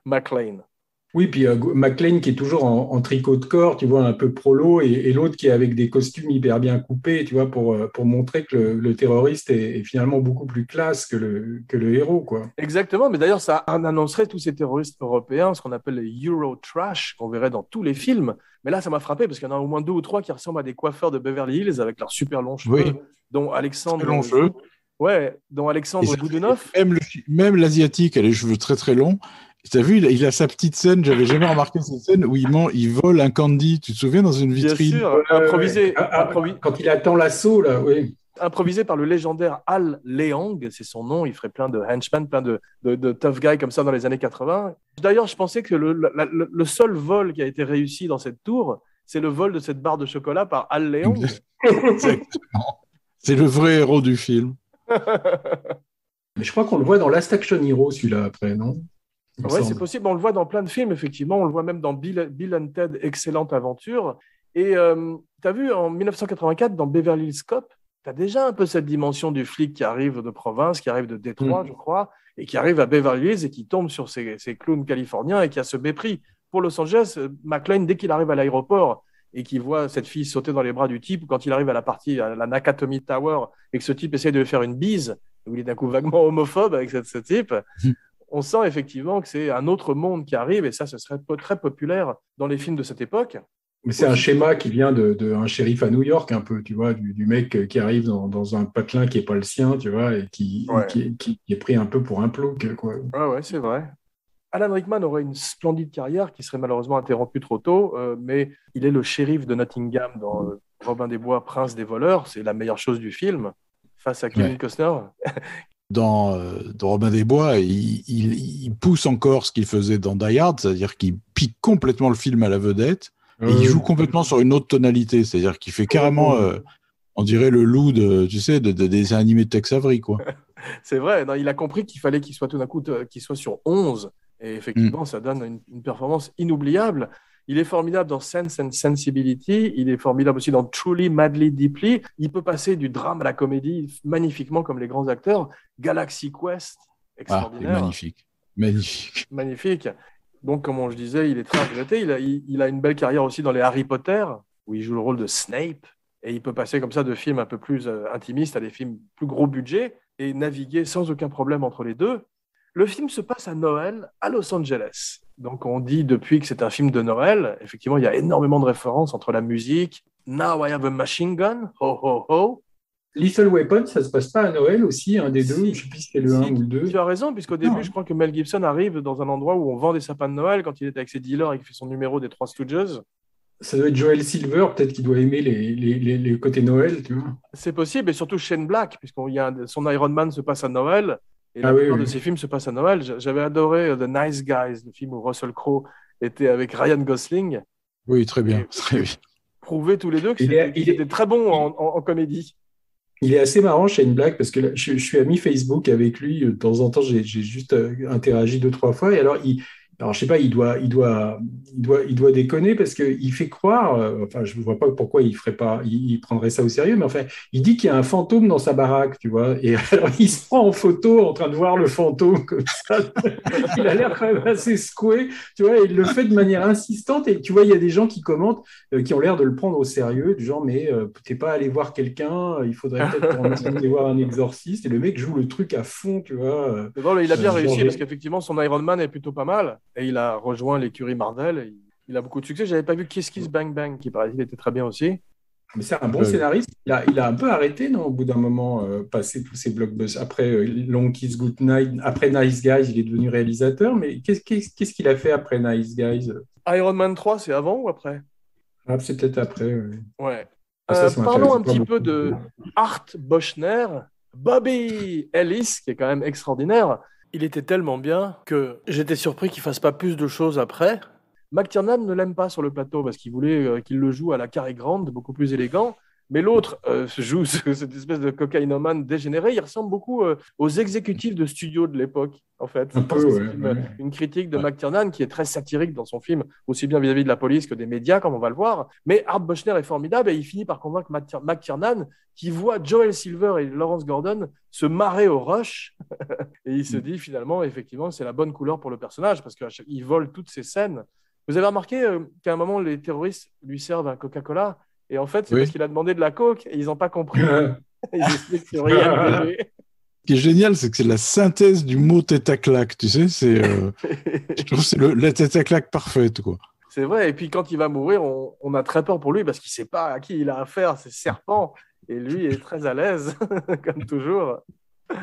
McClane. Oui, puis McClane qui est toujours en tricot de corps, tu vois, un peu prolo, et l'autre qui est avec des costumes hyper bien coupés, tu vois, pour montrer que le terroriste est finalement beaucoup plus classe que le héros, quoi. Exactement, mais d'ailleurs, ça annoncerait tous ces terroristes européens, ce qu'on appelle les Euro Trash, qu'on verrait dans tous les films. Mais là, ça m'a frappé, parce qu'il y en a au moins 2 ou 3 qui ressemblent à des coiffeurs de Beverly Hills avec leurs super longs cheveux, dont Alexandre... Super longs cheveux. Ouais, dont Alexandre Boudenov. Même l'asiatique a les cheveux très très longs. Tu as vu, il a sa petite scène, j'avais jamais remarqué cette scène où il vole un candy, tu te souviens, dans une vitrine. Bien sûr, improvisé. Quand il attend l'assaut, là, oui. Improvisé par le légendaire Al Leong, c'est son nom, il ferait plein de henchmen, plein de tough guys comme ça dans les années 80. D'ailleurs, je pensais que le seul vol qui a été réussi dans cette tour, c'est le vol de cette barre de chocolat par Al Leong. Exactement. C'est le vrai héros du film. Mais je crois qu'on le voit dans Last Action Hero, celui-là, après, non ? Oui, c'est possible. On le voit dans plein de films, effectivement. On le voit même dans Bill and Ted, Excellente Aventure. Et tu as vu, en 1984, dans Beverly Hills Cop, tu as déjà un peu cette dimension du flic qui arrive de province, qui arrive de Détroit, je crois, et qui arrive à Beverly Hills et qui tombe sur ces clowns californiens et qui a ce mépris. Pour Los Angeles, McClane, dès qu'il arrive à l'aéroport et qu'il voit cette fille sauter dans les bras du type, ou quand il arrive à la Nakatomi Tower et que ce type essaie de lui faire une bise, où il est d'un coup vaguement homophobe avec ce type... On sent effectivement que c'est un autre monde qui arrive, et ça, ce serait très populaire dans les films de cette époque. Mais c'est un schéma qui vient d'un shérif à New York, un peu, tu vois, du mec qui arrive dans un patelin qui n'est pas le sien, tu vois, et qui est pris un peu pour un plouc, quoi. Ouais, c'est vrai. Alan Rickman aurait une splendide carrière qui serait malheureusement interrompue trop tôt, mais il est le shérif de Nottingham dans Robin des Bois, Prince des voleurs. C'est la meilleure chose du film, face à Kevin Costner. Dans Robin des Bois, il pousse encore ce qu'il faisait dans Die Hard, c'est-à-dire qu'il pique complètement le film à la vedette, et il joue complètement sur une autre tonalité, c'est-à-dire qu'il fait carrément, on dirait le loup des dessins animés de Tex Avery, quoi. C'est vrai, non, il a compris qu'il fallait qu'il soit tout d'un coup qu'il soit sur 11, et effectivement, ça donne une performance inoubliable. Il est formidable dans Sense and Sensibility. Il est formidable aussi dans Truly, Madly, Deeply. Il peut passer du drame à la comédie magnifiquement comme les grands acteurs. Galaxy Quest, extraordinaire. Magnifique. Donc, comme je disais, il est très regretté. Il a une belle carrière aussi dans les Harry Potter, où il joue le rôle de Snape. Et il peut passer comme ça de films un peu plus intimistes à des films plus gros budget et naviguer sans aucun problème entre les deux. Le film se passe à Noël, à Los Angeles. Donc, on dit depuis que c'est un film de Noël. Effectivement, il y a énormément de références entre la musique. Now I have a machine gun. Ho, ho, ho. Lethal Weapon, ça se passe pas à Noël aussi, un des deux. Je ne sais plus si c'est le 1 ou le 2. Tu as raison, puisqu'au début, je crois que Mel Gibson arrive dans un endroit où on vend des sapins de Noël quand il est avec ses dealers et qu'il fait son numéro des 3 Stooges. Ça doit être Joel Silver, peut-être qu'il doit aimer les côtés Noël, tu vois. C'est possible, et surtout Shane Black, puisqu'on son Iron Man se passe à Noël. Et la plupart de ces films se passent à Noël. J'avais adoré The Nice Guys, le film où Russell Crowe était avec Ryan Gosling. Oui, très bien. Très bien. Prouver tous les deux qu'il était très bon en comédie. Il est assez marrant, Shane Black, parce que là, je suis ami Facebook avec lui. De temps en temps, j'ai juste interagi 2-3 fois. Et alors, alors, je sais pas, il doit déconner parce qu'il fait croire, enfin, je ne vois pas pourquoi il prendrait ça au sérieux, mais enfin, il dit qu'il y a un fantôme dans sa baraque, tu vois, et alors il se prend en photo en train de voir le fantôme comme ça. Il a l'air quand même assez secoué, tu vois, et il le fait de manière insistante, et tu vois, il y a des gens qui commentent, qui ont l'air de le prendre au sérieux, du genre, mais t'es pas allé voir quelqu'un, il faudrait peut-être aller voir un exorciste, et le mec joue le truc à fond, tu vois. Bon, il a bien réussi, parce qu'effectivement, son Iron Man est plutôt pas mal. Et il a rejoint l'écurie Marvel. Il a beaucoup de succès. J'avais pas vu Kiss Kiss Bang Bang, qui paraît-il était très bien aussi. Mais c'est un bon scénariste. Il a un peu arrêté, non, au bout d'un moment, passé tous ces blockbusters. Après Long Kiss Goodnight, après Nice Guys, il est devenu réalisateur. Mais qu'est-ce qu'il a fait après Nice Guys? Iron Man 3, c'est avant ou après? Ah, c'est peut-être après. Ouais. Ça Parlons m'intéresse un pas petit beaucoup. peu de Art Bochner. Bobby Ellis, qui est quand même extraordinaire. Il était tellement bien que j'étais surpris qu'il fasse pas plus de choses après. McTiernan ne l'aime pas sur le plateau parce qu'il voulait qu'il le joue à la Cary Grant, beaucoup plus élégant. Mais l'autre joue cette espèce de cocaïnomane dégénéré. Il ressemble beaucoup aux exécutifs de studio de l'époque, en fait. Je pense que c'est une critique de McTiernan qui est très satirique dans son film, aussi bien vis-à-vis de la police que des médias, comme on va le voir. Mais Art Bochner est formidable et il finit par convaincre McTiernan qui voit Joel Silver et Lawrence Gordon se marrer au rush. Et il se dit finalement, effectivement, c'est la bonne couleur pour le personnage parce qu'il vole toutes ces scènes. Vous avez remarqué qu'à un moment, les terroristes lui servent un Coca-Cola et en fait, c'est parce qu'il a demandé de la coke et ils n'ont pas compris. Ils expliquent que rien. Ce qui est génial, c'est que c'est la synthèse du mot tête à claque, tu sais. Je trouve que c'est la tête à claque parfaite, quoi. C'est vrai. Et puis quand il va mourir, on a très peur pour lui parce qu'il ne sait pas à qui il a affaire, c'est serpent. Et lui est très à l'aise, comme toujours.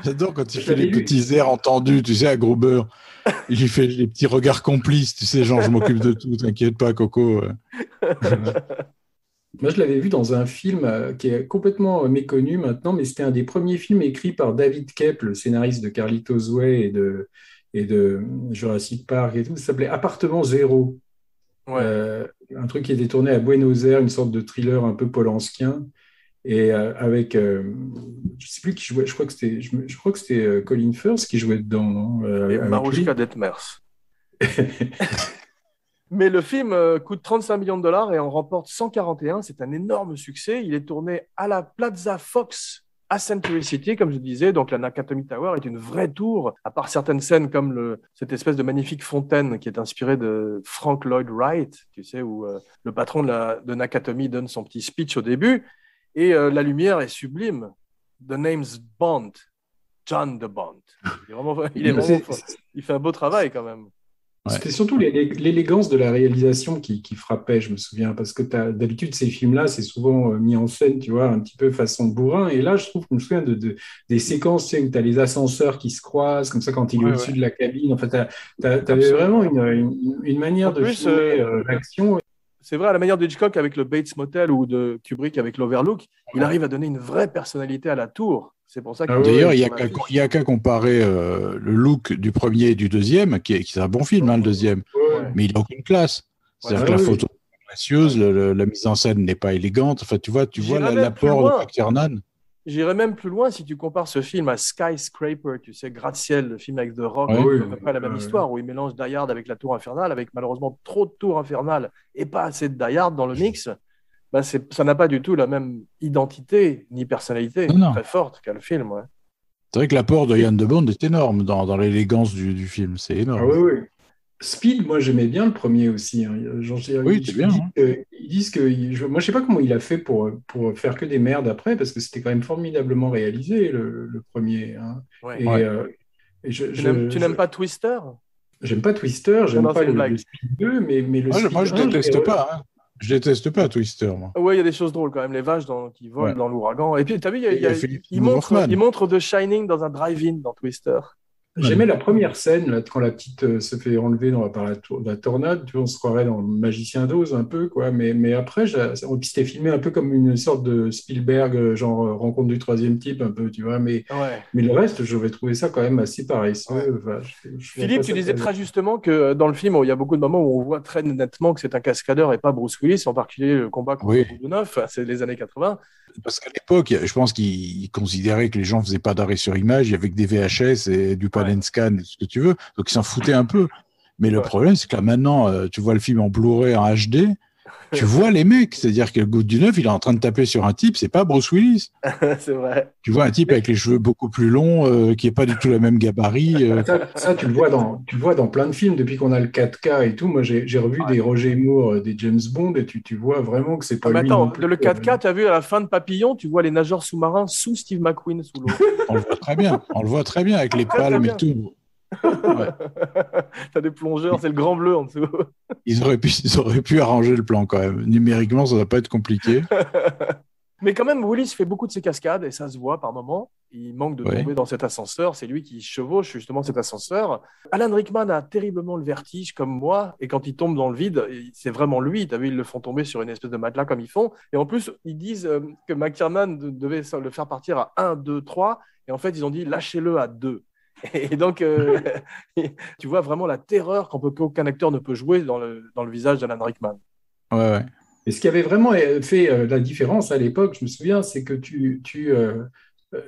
J'adore quand il fait les petits airs entendus, tu sais, à gros beurre. Il lui fait les petits regards complices, tu sais, genre je m'occupe de tout, t'inquiète pas, Coco. Moi, je l'avais vu dans un film qui est complètement méconnu maintenant, mais c'était un des premiers films écrits par David Koepp, le scénariste de Carlitos Way et de Jurassic Park et tout. Ça s'appelait Appartement Zéro. Ouais. Un truc qui était tourné à Buenos Aires, une sorte de thriller un peu polanskien. Et avec, je sais plus qui jouait, je crois que c'était Colin Firth qui jouait dedans, non Et Marouchka Detmers. Mais le film coûte 35 millions de dollars et en remporte 141. C'est un énorme succès. Il est tourné à la Plaza Fox à Century City, comme je disais. Donc la Nakatomi Tower est une vraie tour, à part certaines scènes comme cette espèce de magnifique fontaine qui est inspirée de Frank Lloyd Wright, tu sais, où le patron de Nakatomi donne son petit speech au début. Et la lumière est sublime. The name's Bond. John de Bond. Il fait un beau travail quand même. Ouais. C'était surtout l'élégance de la réalisation qui frappait, je me souviens, parce que d'habitude, ces films-là, c'est souvent mis en scène, tu vois, un petit peu façon bourrin. Et là, je trouve que je me souviens des séquences, tu sais, où tu as les ascenseurs qui se croisent, comme ça, quand il est au-dessus de la cabine. En fait, tu avais vraiment une manière de filmer l'action. C'est vrai, à la manière de Hitchcock avec le Bates Motel ou de Kubrick avec l'Overlook, il arrive à donner une vraie personnalité à la tour. C'est pour ça que d'ailleurs, il n'y a qu'à comparer le look du premier et du deuxième, qui est un bon film, hein, le deuxième, mais il n'a aucune classe. C'est-à-dire que la photo est précieuse, la mise en scène n'est pas élégante. Enfin, tu vois l'apport de McTiernan. J'irais même plus loin si tu compares ce film à Skyscraper, tu sais, Gratte-ciel, le film avec The Rock, à peu près la même histoire, où il mélange Die Hard avec la tour infernale, avec malheureusement trop de tours infernales et pas assez de Die Hard dans le mix. Bah ça n'a pas du tout la même identité ni personnalité très forte qu'a le film. Ouais. C'est vrai que l'apport de Ian de Bond est énorme dans l'élégance du film, c'est énorme. Ah oui. Speed, moi j'aimais bien le premier aussi. Hein. Ils disent que moi je sais pas comment il a fait pour faire que des merdes après, parce que c'était quand même formidablement réalisé le premier. Hein. Ouais. Tu n'aimes pas Twister? J'aime pas Twister, j'aime pas le Speed 2, mais le Speed moi je déteste pas. Hein. Je déteste pas Twister, moi. Oui, il y a des choses drôles quand même, les vaches qui volent dans l'ouragan. Et puis, tu as vu, il montre The Shining dans un drive-in dans Twister. J'aimais la première scène, là, quand la petite se fait enlever par la tornade. Tu vois, on se croirait dans le Magicien d'Oz un peu, quoi. Mais après, c'était filmé un peu comme une sorte de Spielberg, genre Rencontre du troisième type, un peu, tu vois. Mais le reste, j'aurais trouvé ça quand même assez paresseux. Ouais. Philippe, tu disais très justement que dans le film, il y a beaucoup de moments où on voit très nettement que c'est un cascadeur et pas Bruce Willis, en particulier le combat contre Boudouneuf, c'est les années 80. Parce qu'à l'époque, je pense qu'ils considéraient que les gens faisaient pas d'arrêt sur image, il y avait que des VHS et du pan and scan, ce que tu veux, donc ils s'en foutaient un peu. Mais le problème, c'est que là maintenant, tu vois le film en Blu-ray, en HD, tu vois les mecs, c'est-à-dire que le Boudouneuf, il est en train de taper sur un type, c'est pas Bruce Willis. C'est vrai. Tu vois un type avec les cheveux beaucoup plus longs, qui est pas du tout la même gabarit. Ça, tu le vois dans plein de films depuis qu'on a le 4K et tout. Moi, j'ai revu des Roger Moore, des James Bond, et tu vois vraiment que c'est pas lui. Attends, le 4K, tu as vu à la fin de Papillon, tu vois les nageurs sous-marins sous Steve McQueen sous l'eau. On le voit très bien avec les palmes et tout. Ouais. T'as des plongeurs, c'est le grand bleu en dessous. Ils auraient pu arranger le plan quand même. Numériquement, ça ne va pas être compliqué. Mais quand même, Willis fait beaucoup de ses cascades et ça se voit par moments. Il manque de Oui. tomber dans cet ascenseur. C'est lui qui chevauche justement cet ascenseur. Alan Rickman a terriblement le vertige comme moi. Et quand il tombe dans le vide, c'est vraiment lui. Tu as vu, ils le font tomber sur une espèce de matelas comme ils font. Et en plus, ils disent que McTiernan devait le faire partir à 1, 2, 3. Et en fait, ils ont dit lâchez-le à 2. Et donc, tu vois vraiment la terreur qu'aucun acteur ne peut jouer dans le visage d'Alan Rickman. Ouais, ouais. Et ce qui avait vraiment fait la différence à l'époque, je me souviens, c'est que tu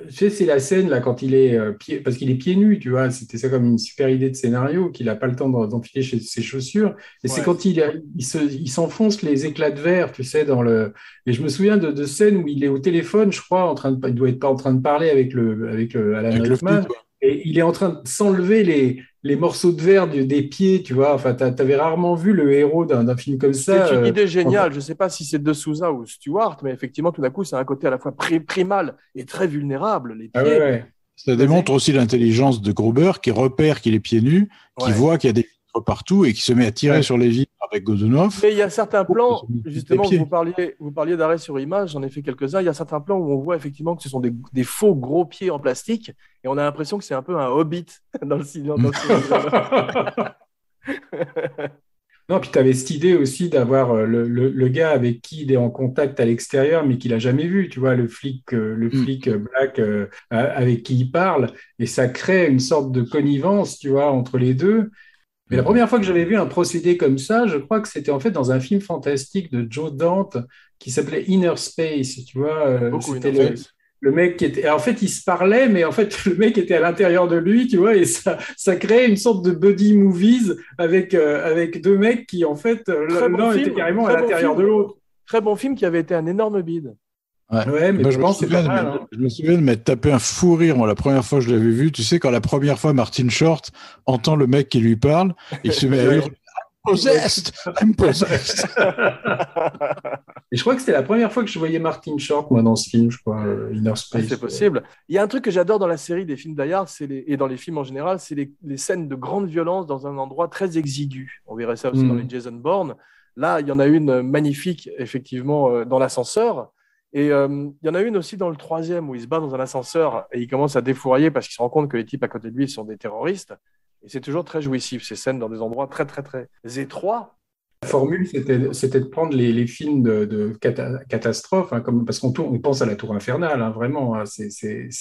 sais, c'est la scène là quand il est parce qu'il est pieds nus, tu vois, c'était ça comme une super idée de scénario, qu'il n'a pas le temps d'enfiler ses chaussures. Et c'est Ouais. quand il s'enfonce les éclats de verre, tu sais, dans le. Et je me souviens de scènes où il est au téléphone, je crois, il doit être pas en train de parler avec Alan Avec le Rickman. flic, quoi. Et il est en train de s'enlever les morceaux de verre des pieds, tu vois. Enfin, t'avais rarement vu le héros d'un film comme ça. C'est une idée En- géniale. Je ne sais pas si c'est De Souza ou Stewart, mais effectivement, tout d'un coup, c'est un côté à la fois primal et très vulnérable. Les Ah ouais, pieds, ouais. Ça démontre aussi l'intelligence de Gruber qui repère qu'il est pieds nus, qui ouais. voit qu'il y a des vitres partout et qui se met à tirer Ouais. sur les vitres avec Godunov. Mais il y a certains plans, Se met les justement, pieds. vous parliez d'arrêt sur image, j'en ai fait quelques-uns. Il y a certains plans où on voit effectivement que ce sont des faux gros pieds en plastique et on a l'impression que c'est un peu un hobbit dans le cinéma. Non, puis tu avais cette idée aussi d'avoir le gars avec qui il est en contact à l'extérieur, mais qu'il n'a jamais vu, tu vois, le flic black avec qui il parle, et ça crée une sorte de connivence, tu vois, entre les deux. Mais la première fois que j'avais vu un procédé comme ça, je crois que c'était en fait dans un film fantastique de Joe Dante qui s'appelait Inner Space, tu vois, J'aime beaucoup c'était Inner Space. le mec qui était. En fait, il se parlait, mais en fait, le mec était à l'intérieur de lui, tu vois, et ça créait une sorte de buddy movies avec deux mecs qui, en fait, Très bon l'un était film, carrément à très bon l'intérieur de film. l'autre. Très bon film qui avait été un énorme bide. Ouais. Ouais, mais Moi, je pense que c'est pas mal. Hein. je me souviens de m'être tapé un fou rire, moi, la première fois que je l'avais vu. Tu sais, quand la première fois Martin Short entend le mec qui lui parle, il se met à Ouais. hurler Possessed! I'm possessed! Et je crois que c'était la première fois que je voyais Martin Short, moi, dans ce film, je crois, Inner Ah, Space. c'est possible. Il y a un truc que j'adore dans la série des films d'Ayard, et dans les films en général, c'est les scènes de grande violence dans un endroit très exigu. On verrait ça aussi dans les Jason Bourne. Là, il y en a une magnifique, effectivement, dans l'ascenseur. Et il y en a une aussi dans le troisième où il se bat dans un ascenseur et il commence à défourailler parce qu'il se rend compte que les types à côté de lui sont des terroristes. Et c'est toujours très jouissif, ces scènes dans des endroits très, très, très étroits. La formule, c'était de prendre les films de catastrophes, hein, parce on pense à la Tour Infernale, hein, vraiment. Hein, c'est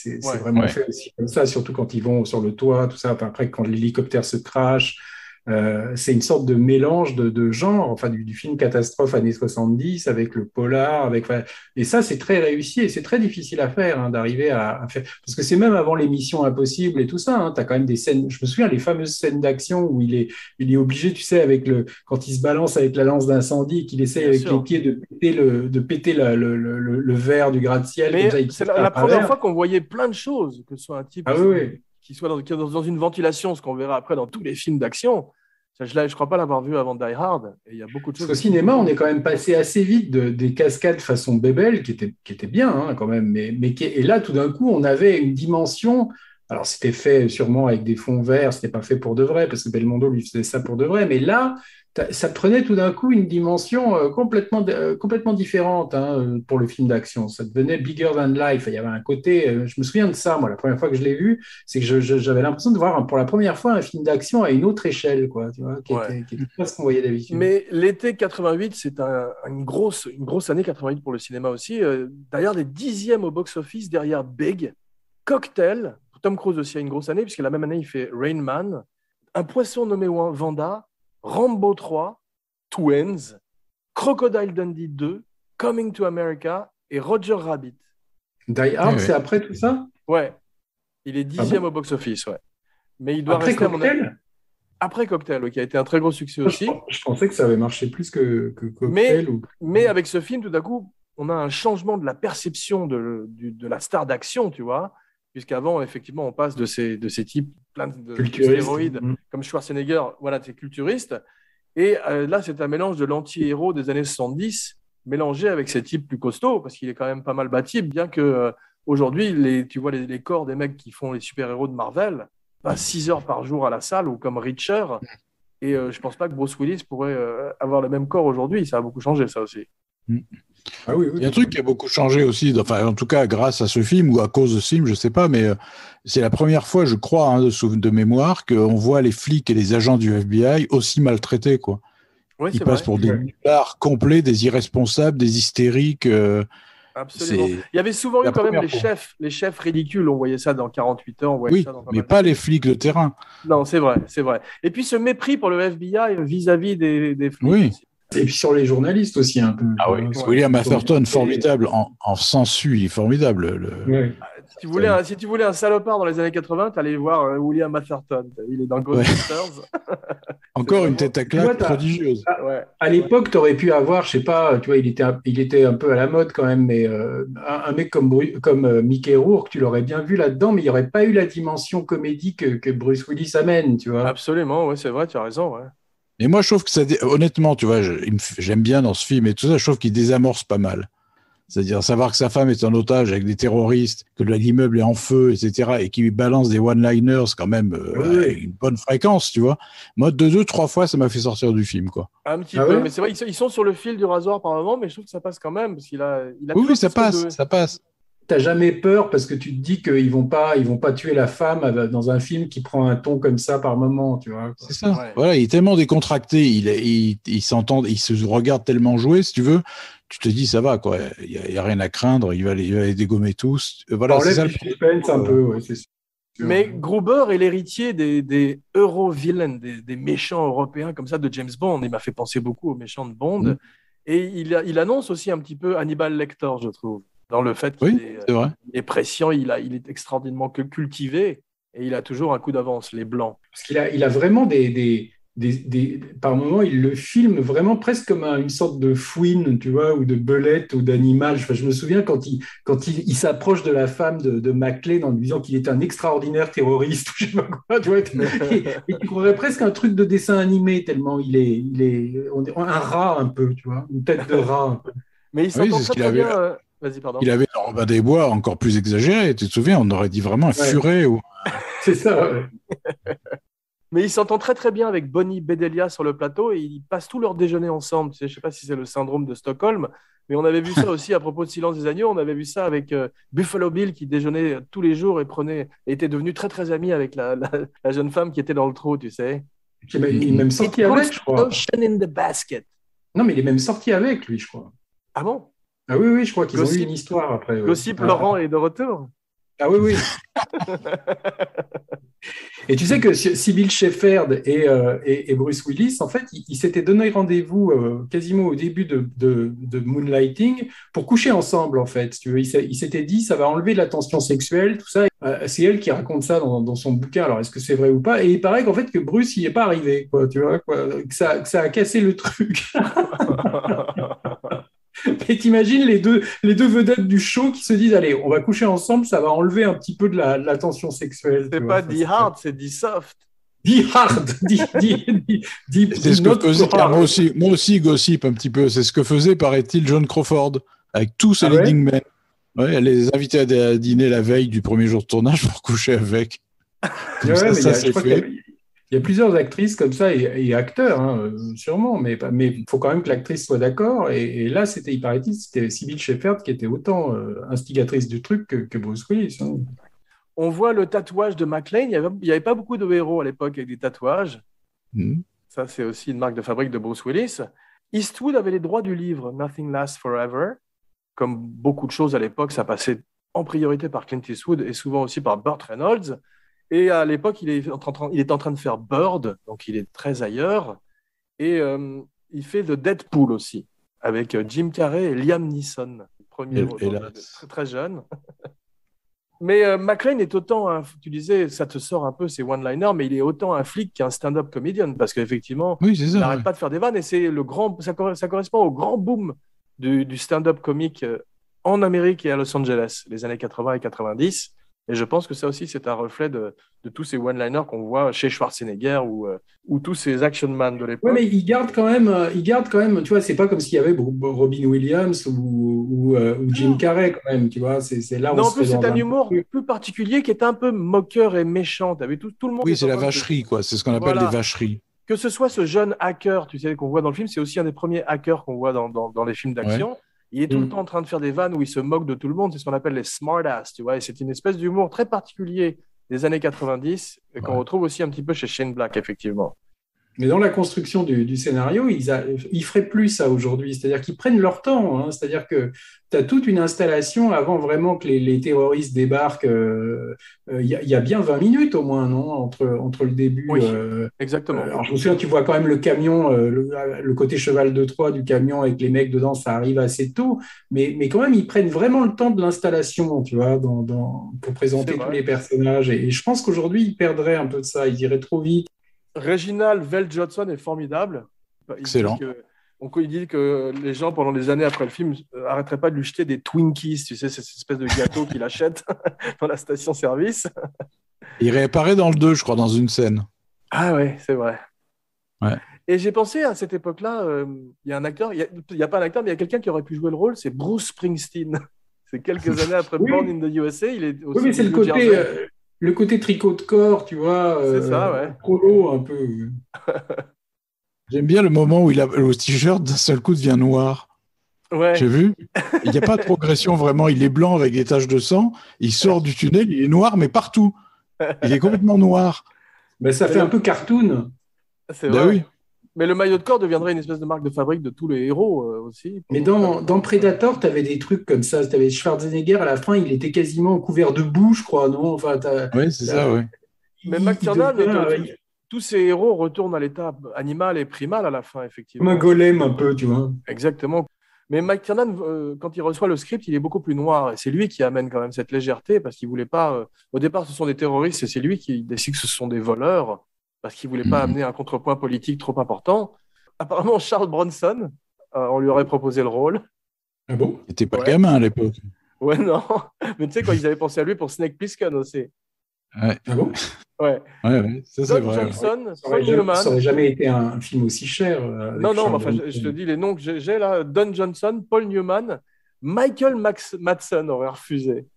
Ouais. vraiment Ouais. fait aussi comme ça, surtout quand ils vont sur le toit, tout ça. Enfin, après, quand l'hélicoptère se crache, c'est une sorte de mélange de genres, enfin, du film catastrophe années 70 avec le polar, enfin, et ça, c'est très réussi et c'est très difficile à faire, hein, d'arriver à faire. Parce que c'est même avant les Missions Impossibles et tout ça, hein, tu as quand même des scènes, je me souviens, les fameuses scènes d'action où il est obligé, tu sais, quand il se balance avec la lance d'incendie et qu'il essaie Bien avec sûr. les pieds de péter le verre du gratte-ciel, comme Mais ça, il c'est tire la à première travers. fois qu'on voyait plein de choses, que ce soit un type Ah oui, oui. qui soit dans une ventilation, ce qu'on verra après dans tous les films d'action. Ça, je ne crois pas l'avoir vu avant Die Hard. Et il y a beaucoup de Parce choses. qu'au cinéma, on est quand même passé assez vite des cascades façon Bebel, qui étaient bien, hein, quand même. Et là, tout d'un coup, on avait une dimension. Alors, c'était fait sûrement avec des fonds verts, c'était pas fait pour de vrai, parce que Belmondo lui faisait ça pour de vrai. Mais là, ça prenait tout d'un coup une dimension complètement différente, hein, pour le film d'action. Ça devenait bigger than life. Il y avait un côté. Je me souviens de ça, moi, la première fois que je l'ai vu, c'est que j'avais l'impression de voir pour la première fois un film d'action à une autre échelle, quoi, tu vois, Ouais. qui était pas ce qu'on voyait d'habitude. Mais l'été 88, c'est une grosse année 88 pour le cinéma aussi. D'ailleurs, des dixièmes au box-office derrière Big, Cocktail. Tom Cruise aussi a une grosse année, puisque la même année, il fait Rain Man, Un poisson nommé Vanda, Rambo 3, Twins, Crocodile Dundee 2, Coming to America et Roger Rabbit. Die Hard, Ouais. c'est après tout ça? Ouais, il est dixième bon au box-office, ouais. Mais il doit Après rester à mon avis. Cocktail? Après Cocktail, qui a été un très gros succès Je, aussi. je pensais que ça avait marché plus que Mais, Cocktail. mais avec ce film, tout d'un coup, on a un changement de la perception de la star d'action, tu vois, puisqu'avant, effectivement, on passe de ces types plein de Culturiste. stéroïdes, comme Schwarzenegger, voilà, c'est culturiste. Et là, c'est un mélange de l'anti-héros des années 70, mélangé avec ces types plus costauds, parce qu'il est quand même pas mal bâti, bien que aujourd'hui, tu vois les corps des mecs qui font les super-héros de Marvel, à 6 heures par jour à la salle ou comme Reacher. Et je pense pas que Bruce Willis pourrait avoir le même corps aujourd'hui. Ça a beaucoup changé, ça aussi. Ah oui, Il y a un truc qui a beaucoup changé aussi, enfin, en tout cas grâce à ce film ou à cause de ce film, je sais pas, mais c'est la première fois, je crois, de mémoire, qu'on voit les flics et les agents du FBI aussi maltraités, quoi. Oui, Ils c'est passent vrai. pour des nullards complets, des irresponsables, des hystériques. Absolument. C'est Il y avait souvent la eu quand même première fois. les chefs ridicules. On voyait ça dans 48 heures, on voyait Oui, ça dans pas mais mal de pas les films. flics de terrain. Non, c'est vrai, c'est vrai. Et puis ce mépris pour le FBI vis-à-vis des flics Oui. aussi. Et puis sur les journalistes aussi un peu. Ah oui. Ouais. William Atherton, formidable en sensu, il est formidable. Ouais. Si tu voulais un salopard dans les années 80, tu allais voir William Atherton. Il est dans Ouais. Ghostbusters. Encore une vraiment- tête à Tu vois, claque prodigieuse. Ouais. à l'époque, tu aurais pu avoir, je sais pas, tu vois, il était un peu à la mode quand même, mais un mec comme Mickey Rourke, tu l'aurais bien vu là-dedans, mais il n'y aurait pas eu la dimension comédie que Bruce Willis amène, tu vois. Absolument, ouais, c'est vrai, tu as raison. Ouais. Et moi, je trouve que honnêtement, tu vois, j'aime bien dans ce film et tout ça, je trouve qu'il désamorce pas mal. C'est-à-dire savoir que sa femme est en otage avec des terroristes, que l'immeuble est en feu, etc., et qu'il balance des one-liners quand même Oui, avec une bonne fréquence, tu vois. Moi, deux, trois fois, ça m'a fait sortir du film, quoi. Un petit Ah peu, ouais? mais c'est vrai, ils sont sur le fil du rasoir par moment, mais je trouve que ça passe quand même, parce il a Oui, toujours ça cette espèce passe, de... ça passe. T'as jamais peur parce que tu te dis qu'ils vont pas tuer la femme dans un film qui prend un ton comme ça par moment, tu vois. C'est ça. Ouais. Voilà, il est tellement décontracté, il s'entend, il se regarde tellement jouer, si tu veux. Tu te dis, ça va, quoi. Il y a rien à craindre. Il va les dégommer tous. Ça Voilà, c'est enlève ça du le problème. suspense un peu, ouais, c'est sûr. Mais Gruber est l'héritier des euro-villains, des méchants européens comme ça de James Bond. Il m'a fait penser beaucoup aux méchants de Bond. Mm. Et il annonce aussi un petit peu Hannibal Lecter, je trouve, dans le fait qu'il Oui, c'est vrai. est prescient, il est extraordinairement cultivé et il a toujours un coup d'avance, les Blancs. Parce il a vraiment par moments, il le filme vraiment presque comme une sorte de fouine, tu vois, ou de belette ou d'animal. Enfin, je me souviens quand il s'approche de la femme de McClane en lui disant qu'il est un extraordinaire terroriste, ou je sais pas quoi, tu vois, et tu croirais presque un truc de dessin animé tellement un rat un peu, tu vois, une tête de rat un peu. Mais il Oui, s'entend c'est ce très qu'il très avait. bien. Vas-y, pardon. Il avait dans Robin des Bois encore plus exagéré. Tu te souviens, on aurait dit vraiment un Ouais. furet. Ou... C'est ça, ouais. Mais il s'entend très très bien avec Bonnie Bedelia sur le plateau et ils passent tout leur déjeuner ensemble. Tu sais, je ne sais pas si c'est le syndrome de Stockholm, mais on avait vu ça aussi à propos de Silence des agneaux. On avait vu ça avec Buffalo Bill qui déjeunait tous les jours et était devenu très très ami avec la jeune femme qui était dans le trou, tu sais. Il est même sorti It avec, puts je crois. ocean in the basket. Non, mais il est même sorti avec, lui, je crois. Ah bon? Ah oui, oui, je crois qu'ils ont eu Gossip, une histoire après. Ouais. Gossip Laurent est de retour. Ah oui, oui. Et tu sais que Sybil Shepherd et Bruce Willis, en fait, ils s'étaient donné rendez-vous quasiment au début de Moonlighting pour coucher ensemble, en fait. Tu veux. Ils s'étaient dit, ça va enlever la tension sexuelle, tout ça. C'est elle qui raconte ça dans son bouquin. Alors, est-ce que c'est vrai ou pas? Et il paraît qu'en fait, que Bruce n'y est pas arrivé, quoi, tu vois, quoi, que ça a cassé le truc. Et t'imagines les deux vedettes du show qui se disent, allez, on va coucher ensemble, ça va enlever un petit peu de la tension sexuelle. C'est pas dit hard, c'est dit soft. Dit hard, c'est ce que faisait, moi aussi, Gossip, un petit peu. C'est ce que faisait, paraît-il, John Crawford, avec tous ses leading men. Ouais, elle les invitait à dîner la veille du premier jour de tournage pour coucher avec. Ouais, ça c'est fait. Il y a plusieurs actrices comme ça et acteurs, hein, sûrement, mais il faut quand même que l'actrice soit d'accord. Et là, il paraît-il, c'était Sybil Shepherd qui était autant instigatrice du truc que Bruce Willis. Hein. On voit le tatouage de McClane. Il n'y avait pas beaucoup de héros à l'époque avec des tatouages. Ça, c'est aussi une marque de fabrique de Bruce Willis. Eastwood avait les droits du livre Nothing Lasts Forever. Comme beaucoup de choses à l'époque, ça passait en priorité par Clint Eastwood et souvent aussi par Burt Reynolds. Et à l'époque, il est en train de faire Bird, donc il est très ailleurs. Et il fait The Deadpool aussi, avec Jim Carrey et Liam Neeson, premier très, très jeune. Mais McClane est autant, tu disais, ça te sort un peu, c'est one-liner, mais il est autant un flic qu'un stand-up comedian, parce qu'effectivement, il n'arrête pas de faire des vannes, et c'est ça correspond au grand boom du stand-up comique en Amérique et à Los Angeles, les années 80 et 90. Et je pense que ça aussi, c'est un reflet de tous ces one-liners qu'on voit chez Schwarzenegger ou tous ces action man de l'époque. Oui, mais il garde quand même, tu vois, c'est pas comme s'il y avait Robin Williams ou Jim Carrey quand même, tu vois, c'est là on Non, en serait plus, c'est dans un un humour plus particulier qui est un peu moqueur et méchant. T'as vu, tout le monde Oui, est c'est en la train de vacherie, quoi. C'est ce qu'on appelle des Voilà. vacheries. Que ce soit ce jeune hacker, tu sais, qu'on voit dans le film, c'est aussi un des premiers hackers qu'on voit dans les films Ouais. d'action. Il est tout le temps en train de faire des vannes où il se moque de tout le monde. C'est ce qu'on appelle les smartass, tu vois. Et c'est une espèce d'humour très particulier des années 90 et qu'on retrouve aussi un petit peu chez Shane Black, effectivement. Mais dans la construction du scénario, ils feraient plus ça aujourd'hui. C'est-à-dire qu'ils prennent leur temps. Hein. C'est-à-dire que tu as toute une installation avant vraiment que les terroristes débarquent. Y a bien 20 minutes au moins, non, entre le début. Oui, exactement. Alors je me souviens, tu vois quand même le camion, le côté cheval de Troie du camion avec les mecs dedans, ça arrive assez tôt. Mais quand même, ils prennent vraiment le temps de l'installation, tu vois, pour présenter tous les personnages. Et je pense qu'aujourd'hui, ils perdraient un peu de ça. Ils iraient trop vite. Reginald VelJohnson est formidable. Excellent. Il dit que les gens, pendant des années après le film, n'arrêteraient pas de lui jeter des Twinkies, tu sais, cette espèce de gâteau qu'il achète dans la station-service. Il réapparaît dans le 2, je crois, dans une scène. Ah ouais, c'est vrai. Ouais. Et j'ai pensé à cette époque-là, il y a un acteur, il y a pas un acteur, mais il y a quelqu'un qui aurait pu jouer le rôle, c'est Bruce Springsteen. C'est quelques années après Born in the USA. Il est aussi mais c'est le côté tricot de corps, tu vois. C'est ça, ouais. Polo un peu. J'aime bien le moment où le t-shirt d'un seul coup devient noir. Ouais. J'ai vu. Il n'y a pas de progression vraiment. Il est blanc avec des taches de sang. Il sort du tunnel. Il est noir, mais partout. Il est complètement noir. Ben, ça fait un peu cartoon. C'est vrai. Oui. Mais le maillot de corps deviendrait une espèce de marque de fabrique de tous les héros aussi. Mais dans Predator, tu avais des trucs comme ça. Tu avais Schwarzenegger, à la fin, il était quasiment couvert de boue, je crois, non? Enfin, oui, c'est ça, oui. Mais McTiernan, tous ces héros retournent à l'état animal et primal à la fin, effectivement. Comme un golem un peu, tu vois. Exactement. Mais McTiernan, quand il reçoit le script, il est beaucoup plus noir. Et c'est lui qui amène quand même cette légèreté parce qu'il voulait pas. Au départ, ce sont des terroristes et c'est lui qui décide que ce sont des voleurs parce qu'il voulait pas amener un contrepoint politique trop important. Apparemment, Charles Bronson, on lui aurait proposé le rôle. Ah bon? Il n'était pas gamin à l'époque. Ouais, non. Mais tu sais, quand ils avaient pensé à lui pour Snake Plissken aussi. Ouais. Ah bon? Ouais. Ça, c'est vrai. Johnson, Paul Newman. Ça n'aurait jamais été un film aussi cher. Non, mais enfin, je te dis les noms que j'ai là. Don Johnson, Paul Newman, Michael Madsen aurait refusé.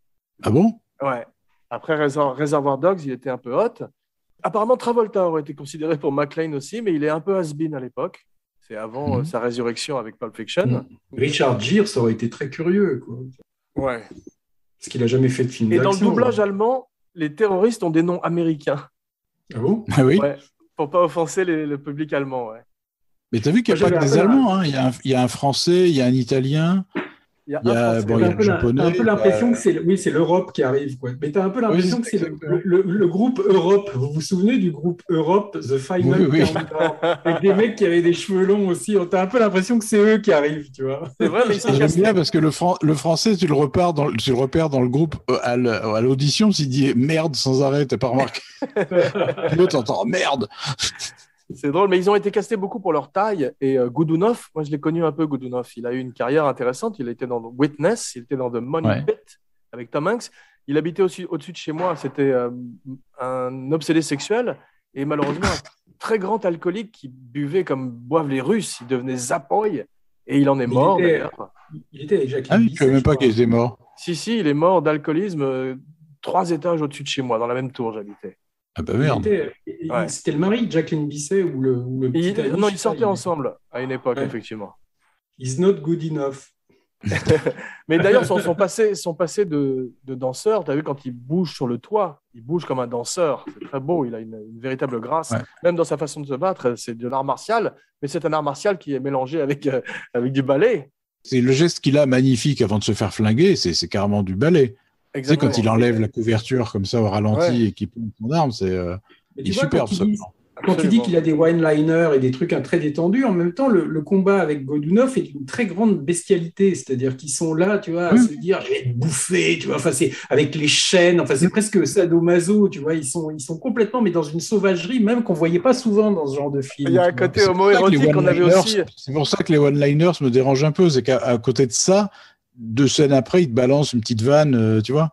Ah bon? Ouais. Après Reservoir Dogs, il était un peu hot. Apparemment, Travolta aurait été considéré pour McClane aussi, mais il est un peu has-been à l'époque. C'est avant sa résurrection avec Pulp Fiction. Richard Gere, ça aurait été très curieux, quoi. Ouais. Parce qu'il n'a jamais fait de film d'action. Et dans le doublage allemand, les terroristes ont des noms américains. Ah bon? Ah oui. Ouais. Pour pas offenser le public allemand, ouais. Mais tu as vu qu'il n'y a pas que des Allemands, hein. Il y a un Français, il y a un Italien. Il y a un japonais. Tu as un peu l'impression que c'est l'Europe qui arrive, quoi. Mais tu as un peu l'impression que c'est le groupe Europe. Vous vous souvenez du groupe Europe, The Final Countdown, avec des mecs qui avaient des cheveux longs aussi. Tu as un peu l'impression que c'est eux qui arrivent, tu vois. C'est vrai, mais j'aime bien parce que le français, tu le repères dans le groupe à l'audition, s'il dit merde sans arrêt, t'as pas remarqué. L'autre entend merde. C'est drôle, mais ils ont été castés beaucoup pour leur taille. Et Godunov, moi je l'ai connu un peu, Godunov. Il a eu une carrière intéressante. Il était dans Witness, il était dans The Money Pit avec Tom Hanks. Il habitait aussi au-dessus de chez moi. C'était un obsédé sexuel et malheureusement un très grand alcoolique qui buvait comme boivent les Russes. Il devenait zapoy et il en est mort d'ailleurs. Il était avec Jacqueline. Ah oui, tu ne savais même pas qu'il était mort. Si, il est mort d'alcoolisme 3 étages au-dessus de chez moi, dans la même tour j'habitais. Ah bah merde. C'était le mari de Jacqueline Bisset ou le petit ami. Non, ils sortaient ensemble à une époque, effectivement. He's not good enough. Mais d'ailleurs, son passé de danseur, tu as vu quand il bouge sur le toit, il bouge comme un danseur. C'est très beau, il a une véritable grâce. Ouais. Même dans sa façon de se battre, c'est de l'art martial, mais c'est un art martial qui est mélangé avec du ballet. C'est le geste qu'il a magnifique avant de se faire flinguer, c'est carrément du ballet. Exactement. Tu sais, quand il enlève la couverture comme ça au ralenti et qu'il pointe son arme, il est superbe. Quand tu dis qu'il a des one-liners et des trucs très détendus, en même temps, le combat avec Godunov est d'une très grande bestialité. C'est-à-dire qu'ils sont là, tu vois, à se dire, je vais être bouffé, tu vois, enfin, c'est avec les chaînes, enfin, c'est presque sadomaso, tu vois, ils sont complètement, mais dans une sauvagerie, même qu'on ne voyait pas souvent dans ce genre de film. Il y a un côté homo-érotique qu'on avait aussi. C'est pour ça que les one-liners me dérangent un peu, c'est qu'à côté de ça, 2 scènes après, il te balance une petite vanne, tu vois.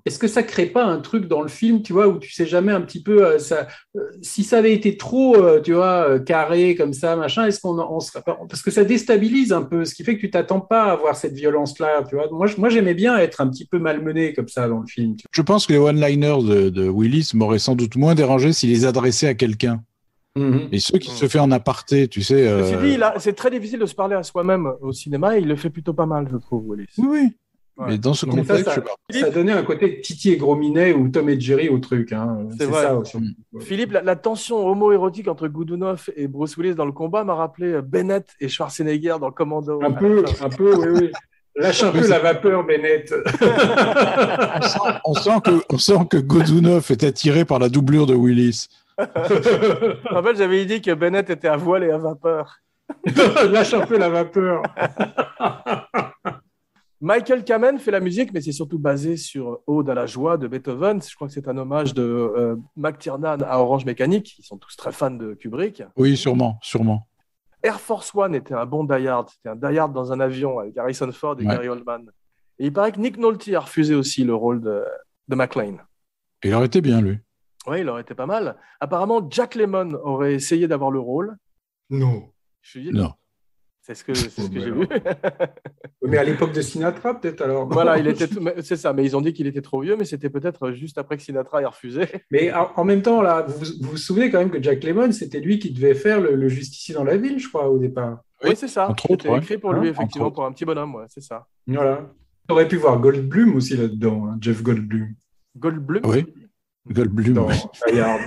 est-ce que ça crée pas un truc dans le film, tu vois, où tu sais jamais un petit peu si ça avait été trop, tu vois, carré comme ça, machin, est-ce qu'on serait pas... Parce que ça déstabilise un peu, ce qui fait que tu t'attends pas à voir cette violence-là, tu vois. Moi, j'aimais bien être un petit peu malmené comme ça dans le film. Je pense que les one-liners de Willis m'auraient sans doute moins dérangé s'il les adressait à quelqu'un. Et ceux qui se fait en aparté, tu sais. Ceci dit, c'est très difficile de se parler à soi-même au cinéma et il le fait plutôt pas mal, je trouve, Willis. Oui. Ouais. Mais dans ce contexte, ça donnait un côté Titi et Gros Minet ou Tom et Jerry au truc. Hein. C'est vrai. Ça aussi. Philippe, la tension homo-érotique entre Godunov et Bruce Willis dans le combat m'a rappelé Bennett et Schwarzenegger dans le Commando. Un peu, oui. Lâche un peu la vapeur, Bennett. on sent que Godunov est attiré par la doublure de Willis. En fait, j'avais dit que Bennett était à voile et à vapeur. Lâche un peu la vapeur. Michael Kamen fait la musique, mais c'est surtout basé sur Ode à la joie de Beethoven. Je crois que c'est un hommage de McTiernan à Orange Mécanique. Ils sont tous très fans de Kubrick. Oui, sûrement. Air Force One était un bon Die Hard. C'était un Die Hard dans un avion avec Harrison Ford et Gary Oldman. Et il paraît que Nick Nolte a refusé aussi le rôle de McClane. Il aurait été bien, lui. Oui, il aurait été pas mal. Apparemment, Jack Lemmon aurait essayé d'avoir le rôle. Non. Non. C'est ce que j'ai vu. Mais à l'époque de Sinatra, peut-être alors. Voilà, c'est ça. Mais ils ont dit qu'il était trop vieux, mais c'était peut-être juste après que Sinatra ait refusé. Mais en même temps, là, vous vous souvenez quand même que Jack Lemmon, c'était lui qui devait faire le justicier dans la ville, je crois, au départ. Oui, c'est ça. C'était écrit pour lui, Hein, effectivement, pour un petit bonhomme, c'est ça. Voilà. Tu aurais pu voir Goldblum aussi là-dedans, hein, Jeff Goldblum. Goldblum. Oui. Goldblum. Dans Die Hard.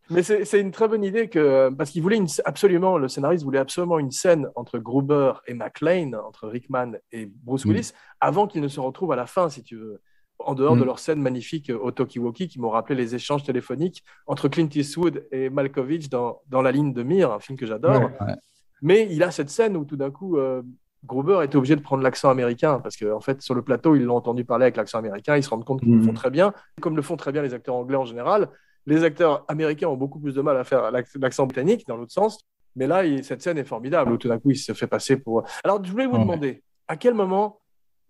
Mais c'est une très bonne idée parce qu'il voulait absolument, le scénariste voulait absolument une scène entre Gruber et McClane, entre Rickman et Bruce Willis, avant qu'ils ne se retrouvent à la fin, si tu veux, en dehors de leur scène magnifique au Talkie-Walkie qui m'ont rappelé les échanges téléphoniques entre Clint Eastwood et Malkovich dans La ligne de mire, un film que j'adore. Ouais. Mais il a cette scène où tout d'un coup, Gruber était obligé de prendre l'accent américain parce qu'en fait, sur le plateau, ils l'ont entendu parler avec l'accent américain, ils se rendent compte qu'ils le font très bien, comme le font très bien les acteurs anglais en général. Les acteurs américains ont beaucoup plus de mal à faire l'accent britannique, dans l'autre sens. Mais là, cette scène est formidable, où tout d'un coup, il se fait passer pour... Alors, je voulais vous demander, à quel moment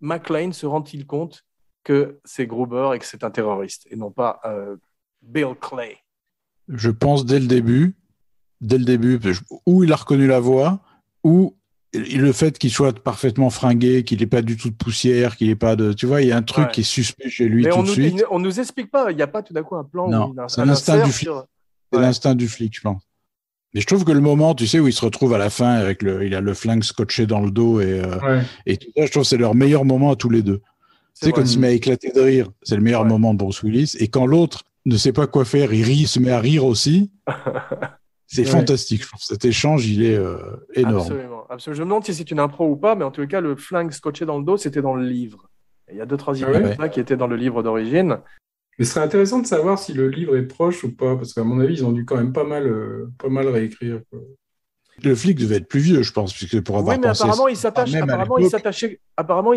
McClane se rend-il compte que c'est Gruber et que c'est un terroriste, et non pas Bill Clay? Je pense dès le début, où il a reconnu la voix, ou le fait qu'il soit parfaitement fringué, qu'il n'ait pas du tout de poussière, qu'il n'ait pas de... Tu vois, il y a un truc qui est suspect chez lui tout de suite. On nous explique pas, il n'y a pas tout d'un coup un plan non, où il a c'est l'instinct du flic. C'est l'instinct du flic, je pense. Mais je trouve que le moment, tu sais, où il se retrouve à la fin avec il a le flingue scotché dans le dos et tout ça, je trouve que c'est leur meilleur moment à tous les deux. Tu sais, quand il se met à éclater de rire, c'est le meilleur moment de Bruce Willis. Et quand l'autre ne sait pas quoi faire, il se met à rire aussi. C'est fantastique, je trouve. Cet échange, il est énorme. Absolument. Je me demande si c'est une impro ou pas, mais en tout cas, le flingue scotché dans le dos, c'était dans le livre. Et il y a 2-3 images qui étaient dans le livre d'origine. Mais ce serait intéressant de savoir si le livre est proche ou pas, parce qu'à mon avis, ils ont dû quand même pas mal réécrire. Quoi. Le flic devait être plus vieux, je pense, puisque pour avoir pensé... apparemment, il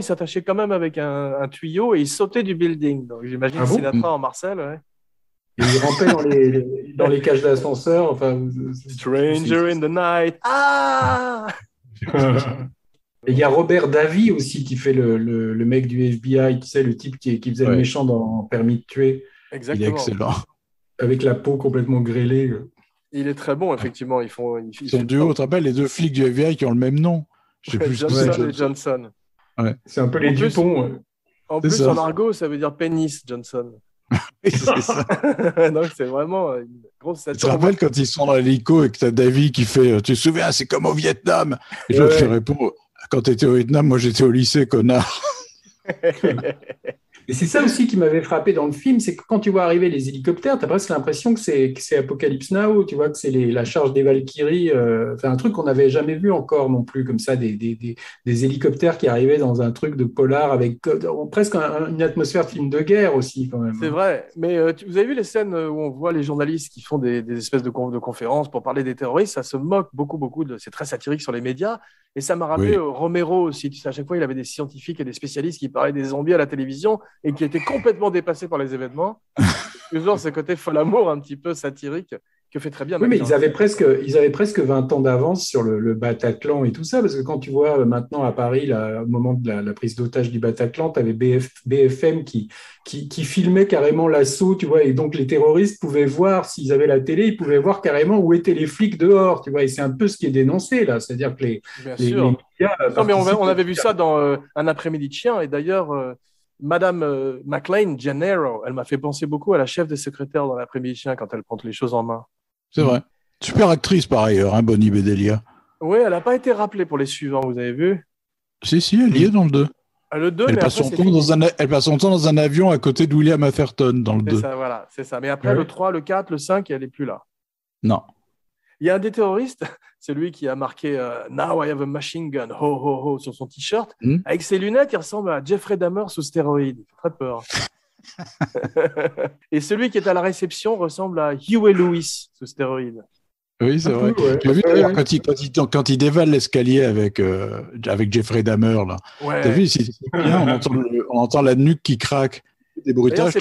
s'attachait quand même avec un tuyau et il sautait du building. Donc, j'imagine Sinatra en Marcel, Et il rampait dans les cages d'ascenseur. Enfin, Stranger in the night. Ah. Et il y a Robert Davi aussi qui fait le mec du FBI, tu sais, le type qui faisait le méchant dans Permis de tuer. Exactement. Il est excellent. Avec la peau complètement grêlée. Il est très bon, effectivement. Ils sont duo, tu te rappelles, les deux flics du FBI qui ont le même nom. Je sais plus Johnson et Johnson. Ouais. C'est un peu les Dupont. En plus, en argot, ça veut dire pénis, Johnson. C'est ça. Donc, c'est vraiment une grosse... Tu te rappelles quand ils sont dans l'hélico et que tu as Davy qui fait « Tu te souviens, c'est comme au Vietnam ?» Et l'autre lui répond « Quand tu étais au Vietnam, moi j'étais au lycée, connard. » Et c'est ça aussi qui m'avait frappé dans le film, c'est que quand tu vois arriver les hélicoptères, tu as presque l'impression que c'est Apocalypse Now, tu vois, que c'est la charge des Valkyries, un truc qu'on n'avait jamais vu encore non plus, comme ça, des hélicoptères qui arrivaient dans un truc de polar avec presque une atmosphère de film de guerre aussi, quand même. C'est vrai, mais vous avez vu les scènes où on voit les journalistes qui font des espèces de conférences pour parler des terroristes, ça se moque beaucoup, c'est très satirique sur les médias, et ça m'a rappelé Romero aussi, tu sais, à chaque fois il avait des scientifiques et des spécialistes qui parlaient des zombies à la télévision, et qui étaient complètement dépassés par les événements. Toujours ce côté fol amour un petit peu satirique que fait très bien. Oui, mais ils avaient presque 20 ans d'avance sur le Bataclan et tout ça, parce que quand tu vois maintenant à Paris, là, au moment de la prise d'otage du Bataclan, tu avais BFM qui filmait carrément l'assaut, tu vois, et donc les terroristes pouvaient voir, s'ils avaient la télé, ils pouvaient voir carrément où étaient les flics dehors, tu vois, et c'est un peu ce qui est dénoncé là, c'est-à-dire que Bien les sûr. médias Non, mais participent. on avait vu ça dans Un après-midi de chien, et d'ailleurs, Madame McLean Gennaro, elle m'a fait penser beaucoup à la chef des secrétaires dans l'après-midi de chien quand elle prend les choses en main. C'est vrai. Super actrice par ailleurs, hein, Bonnie Bedelia. Oui, elle n'a pas été rappelée pour les suivants, vous avez vu? Si, elle y est dans le 2. Le 2, Elle mais passe après, son temps elle passe son temps dans un avion à côté de William Atherton dans le 2. C'est ça, voilà, c'est ça. Mais après, le 3, le 4, le 5, elle n'est plus là. Non. Il y a un des terroristes, c'est lui qui a marqué Now I have a machine gun, ho ho ho, sur son t-shirt. Avec ses lunettes, il ressemble à Jeffrey Dahmer sous stéroïdes. Il fait très peur. Et celui qui est à la réception ressemble à Huey Lewis sous stéroïdes. Oui, c'est vrai. Tu as vu d'ailleurs quand il dévale l'escalier avec Jeffrey Dahmer, là. Ouais. Tu as vu, c'est bien, on entend la nuque qui craque. Des bruitages,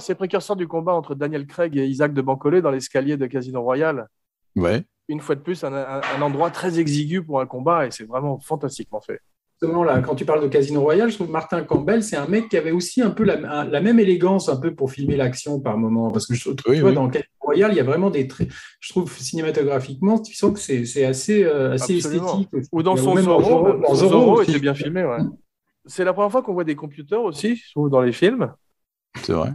c'est précurseur du combat entre Daniel Craig et Isaac de Bancolé dans l'escalier de Casino Royale. Ouais. Une fois de plus, un endroit très exigu pour un combat, et c'est vraiment fantastiquement fait. Justement, là, quand tu parles de Casino Royale, je trouve que Martin Campbell, c'est un mec qui avait aussi un peu la même élégance un peu pour filmer l'action par moment. Parce que je trouve dans Casino Royale, il y a vraiment des traits. Je trouve cinématographiquement, tu sens que c'est assez esthétique. Ou dans son Zorro. Zorro était bien filmé, ouais. C'est la première fois qu'on voit des computers aussi, je trouve, dans les films. C'est vrai.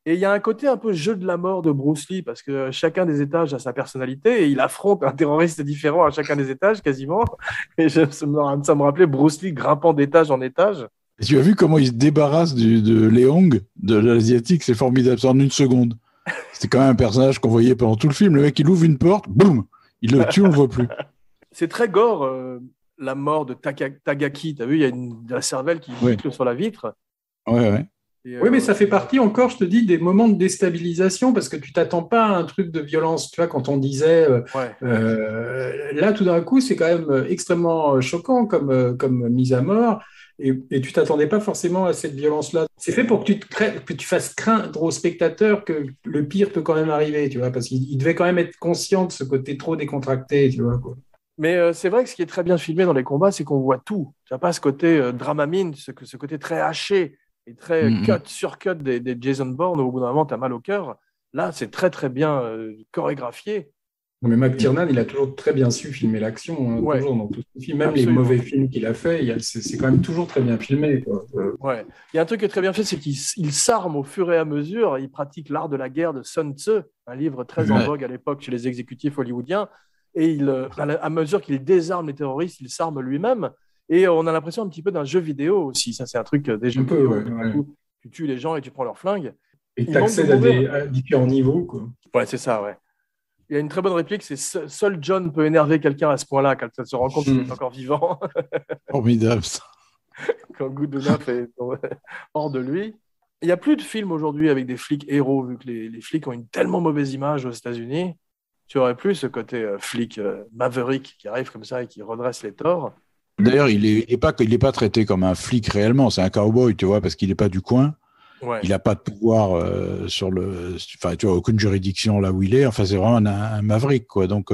Et il y a un côté un peu jeu de la mort de Bruce Lee, parce que chacun des étages a sa personnalité, et il affronte un terroriste différent à chacun des étages, quasiment. Et ça me rappelait Bruce Lee grimpant d'étage en étage. Et tu as vu comment il se débarrasse de Leong, de l'Asiatique, c'est formidable, en une seconde. C'était quand même un personnage qu'on voyait pendant tout le film. Le mec, il ouvre une porte, boum, il le tue, on ne le voit plus. C'est très gore, la mort de Tagaki. Tu as vu, il y a de la cervelle qui gicle sur la vitre. Ouais. Oui, mais ça fait partie encore, je te dis, des moments de déstabilisation parce que tu t'attends pas à un truc de violence. Tu vois, quand on disait, là, tout d'un coup, c'est quand même extrêmement choquant comme mise à mort et tu t'attendais pas forcément à cette violence-là. C'est fait pour que tu fasses craindre aux spectateurs que le pire peut quand même arriver, tu vois, parce qu'il devait quand même être conscient de ce côté trop décontracté, tu vois, quoi. Mais c'est vrai que ce qui est très bien filmé dans les combats, c'est qu'on voit tout. Tu n'as pas ce côté Dramamine, ce côté très haché et très surcut des Jason Bourne, où au bout d'un moment, tu as mal au cœur. Là, c'est très, très bien chorégraphié. Mais McTiernan, il a toujours très bien su filmer l'action, toujours dans tous ses films. Même les mauvais films qu'il a fait, c'est quand même toujours très bien filmé, quoi. Ouais. Il y a un truc qui est très bien fait, c'est qu'il s'arme au fur et à mesure. Il pratique l'art de la guerre de Sun Tzu, un livre très en vogue à l'époque chez les exécutifs hollywoodiens. Et à mesure qu'il désarme les terroristes, il s'arme lui-même. Et on a l'impression un petit peu d'un jeu vidéo aussi. Ça, c'est un truc déjà. Tu tues les gens et tu prends leurs flingues. Et tu accèdes à différents niveaux, quoi. Ouais, c'est ça, ouais. Il y a une très bonne réplique, c'est seul John peut énerver quelqu'un à ce point-là quand il se rend compte qu'il est encore vivant. Formidable, ça. Quand Goodenough est hors de lui. Il n'y a plus de films aujourd'hui avec des flics héros, vu que les flics ont une tellement mauvaise image aux États-Unis. Tu aurais plus ce côté flic maverick qui arrive comme ça et qui redresse les torts. D'ailleurs, il est pas traité comme un flic réellement, c'est un cowboy, tu vois, parce qu'il n'est pas du coin. Ouais. Il n'a pas de pouvoir tu vois, aucune juridiction là où il est. Enfin, c'est vraiment un maverick, quoi. Donc,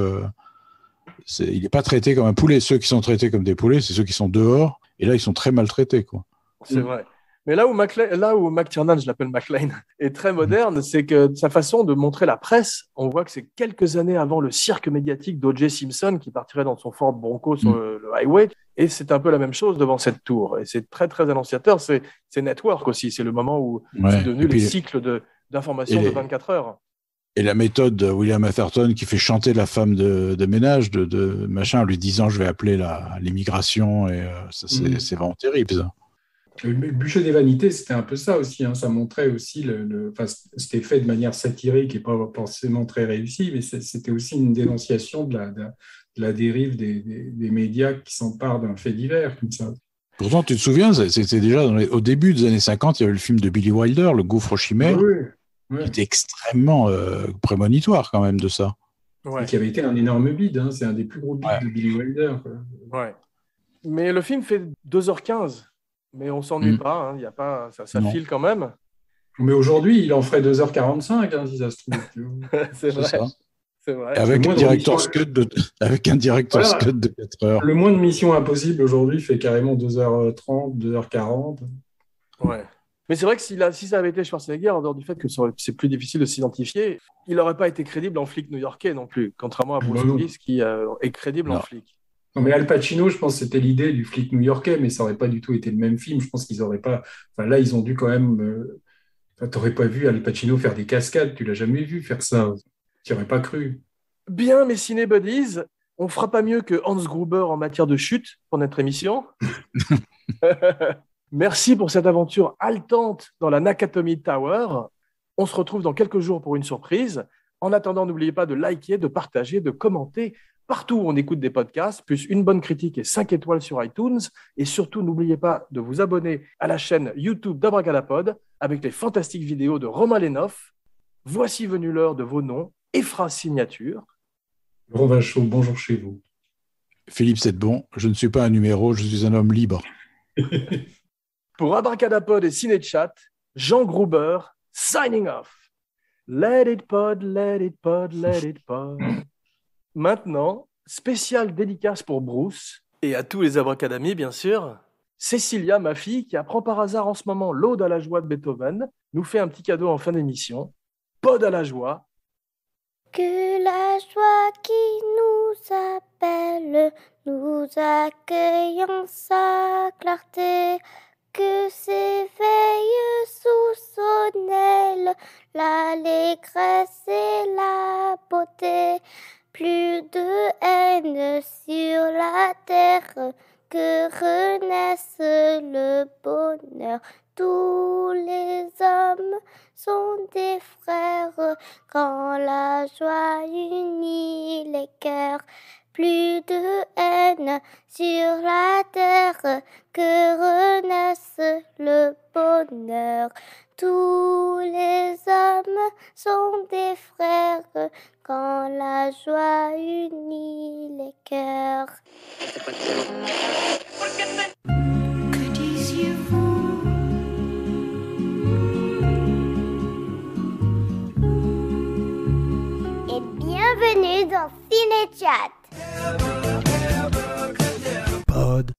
il n'est pas traité comme un poulet. Ceux qui sont traités comme des poulets, c'est ceux qui sont dehors. Et là, ils sont très maltraités, quoi. C'est vrai. Mais là où McTiernan, je l'appelle McLean, est très moderne, c'est que sa façon de montrer la presse, on voit que c'est quelques années avant le cirque médiatique d'O.J. Simpson qui partirait dans son Ford Bronco sur le highway. Et c'est un peu la même chose devant cette tour. Et c'est très, très annonciateur. C'est Network aussi. C'est le moment où c'est devenu les cycles d'information de 24 heures. Et la méthode de William Atherton qui fait chanter la femme de ménage de machin en lui disant je vais appeler l'immigration. Et c'est vraiment terrible, ça. Le bûcher des vanités, c'était un peu ça aussi. Ça montrait aussi c'était fait de manière satirique et pas forcément très réussi, mais c'était aussi une dénonciation de la dérive des médias qui s'emparent d'un fait divers comme ça. Pourtant, tu te souviens, c'était déjà au début des années 50, il y avait le film de Billy Wilder, Le Gouffre chimère, qui était extrêmement prémonitoire quand même de ça. Ouais. Et qui avait été un énorme bide. C'est un des plus gros bides de Billy Wilder. Ouais. Mais le film fait 2h15. Mais on ne s'ennuie pas, y a pas, ça file quand même. Mais aujourd'hui, il en ferait 2h45, si ça se trouve. C'est vrai. C'est vrai. Avec un director's cut de 4 heures. Le moins de Mission Impossible aujourd'hui fait carrément 2h30, 2h40. Ouais. Mais c'est vrai que si ça avait été Schwarzenegger, en dehors du fait que c'est plus difficile de s'identifier, il n'aurait pas été crédible en flic new-yorkais non plus, contrairement à Bruce Willis qui est crédible en flic. Non, mais Al Pacino, je pense que c'était l'idée du flic new-yorkais, mais ça n'aurait pas du tout été le même film. Je pense qu'ils n'auraient pas... Enfin, là, ils ont dû quand même... Tu n'aurais pas vu Al Pacino faire des cascades, tu l'as jamais vu faire ça. Tu n'y aurais pas cru. Bien, mes ciné-buddies, on fera pas mieux que Hans Gruber en matière de chute pour notre émission. Merci pour cette aventure haletante dans la Nakatomi Tower. On se retrouve dans quelques jours pour une surprise. En attendant, n'oubliez pas de liker, de partager, de commenter partout où on écoute des podcasts, plus une bonne critique et 5 étoiles sur iTunes. Et surtout, n'oubliez pas de vous abonner à la chaîne YouTube d'Abracadapod avec les fantastiques vidéos de Romain Lénoff. Voici venue l'heure de vos noms et phrases signatures. Laurent Vachaud, bonjour chez vous. Philippe Sedbon, je ne suis pas un numéro, je suis un homme libre. Pour Abracadapod et Cinéchat, Jean Gruber, signing off. Let it pod, let it pod, let it pod. Maintenant, spéciale dédicace pour Bruce et à tous les abracadamis, bien sûr. Cécilia, ma fille, qui apprend par hasard en ce moment l'Ode à la joie de Beethoven, nous fait un petit cadeau en fin d'émission. Pod à la joie. Que la joie qui nous appelle nous accueille en sa clarté, que s'éveille sous son aile l'allégresse et la beauté. Plus de haine sur la terre, que renaisse le bonheur. Tous les hommes sont des frères quand la joie unit les cœurs. Plus de haine sur la terre, que renaisse le bonheur. Tous les hommes sont des frères quand la joie unit les cœurs. Que disiez-vous? Et bienvenue dans Cinéchat. Pod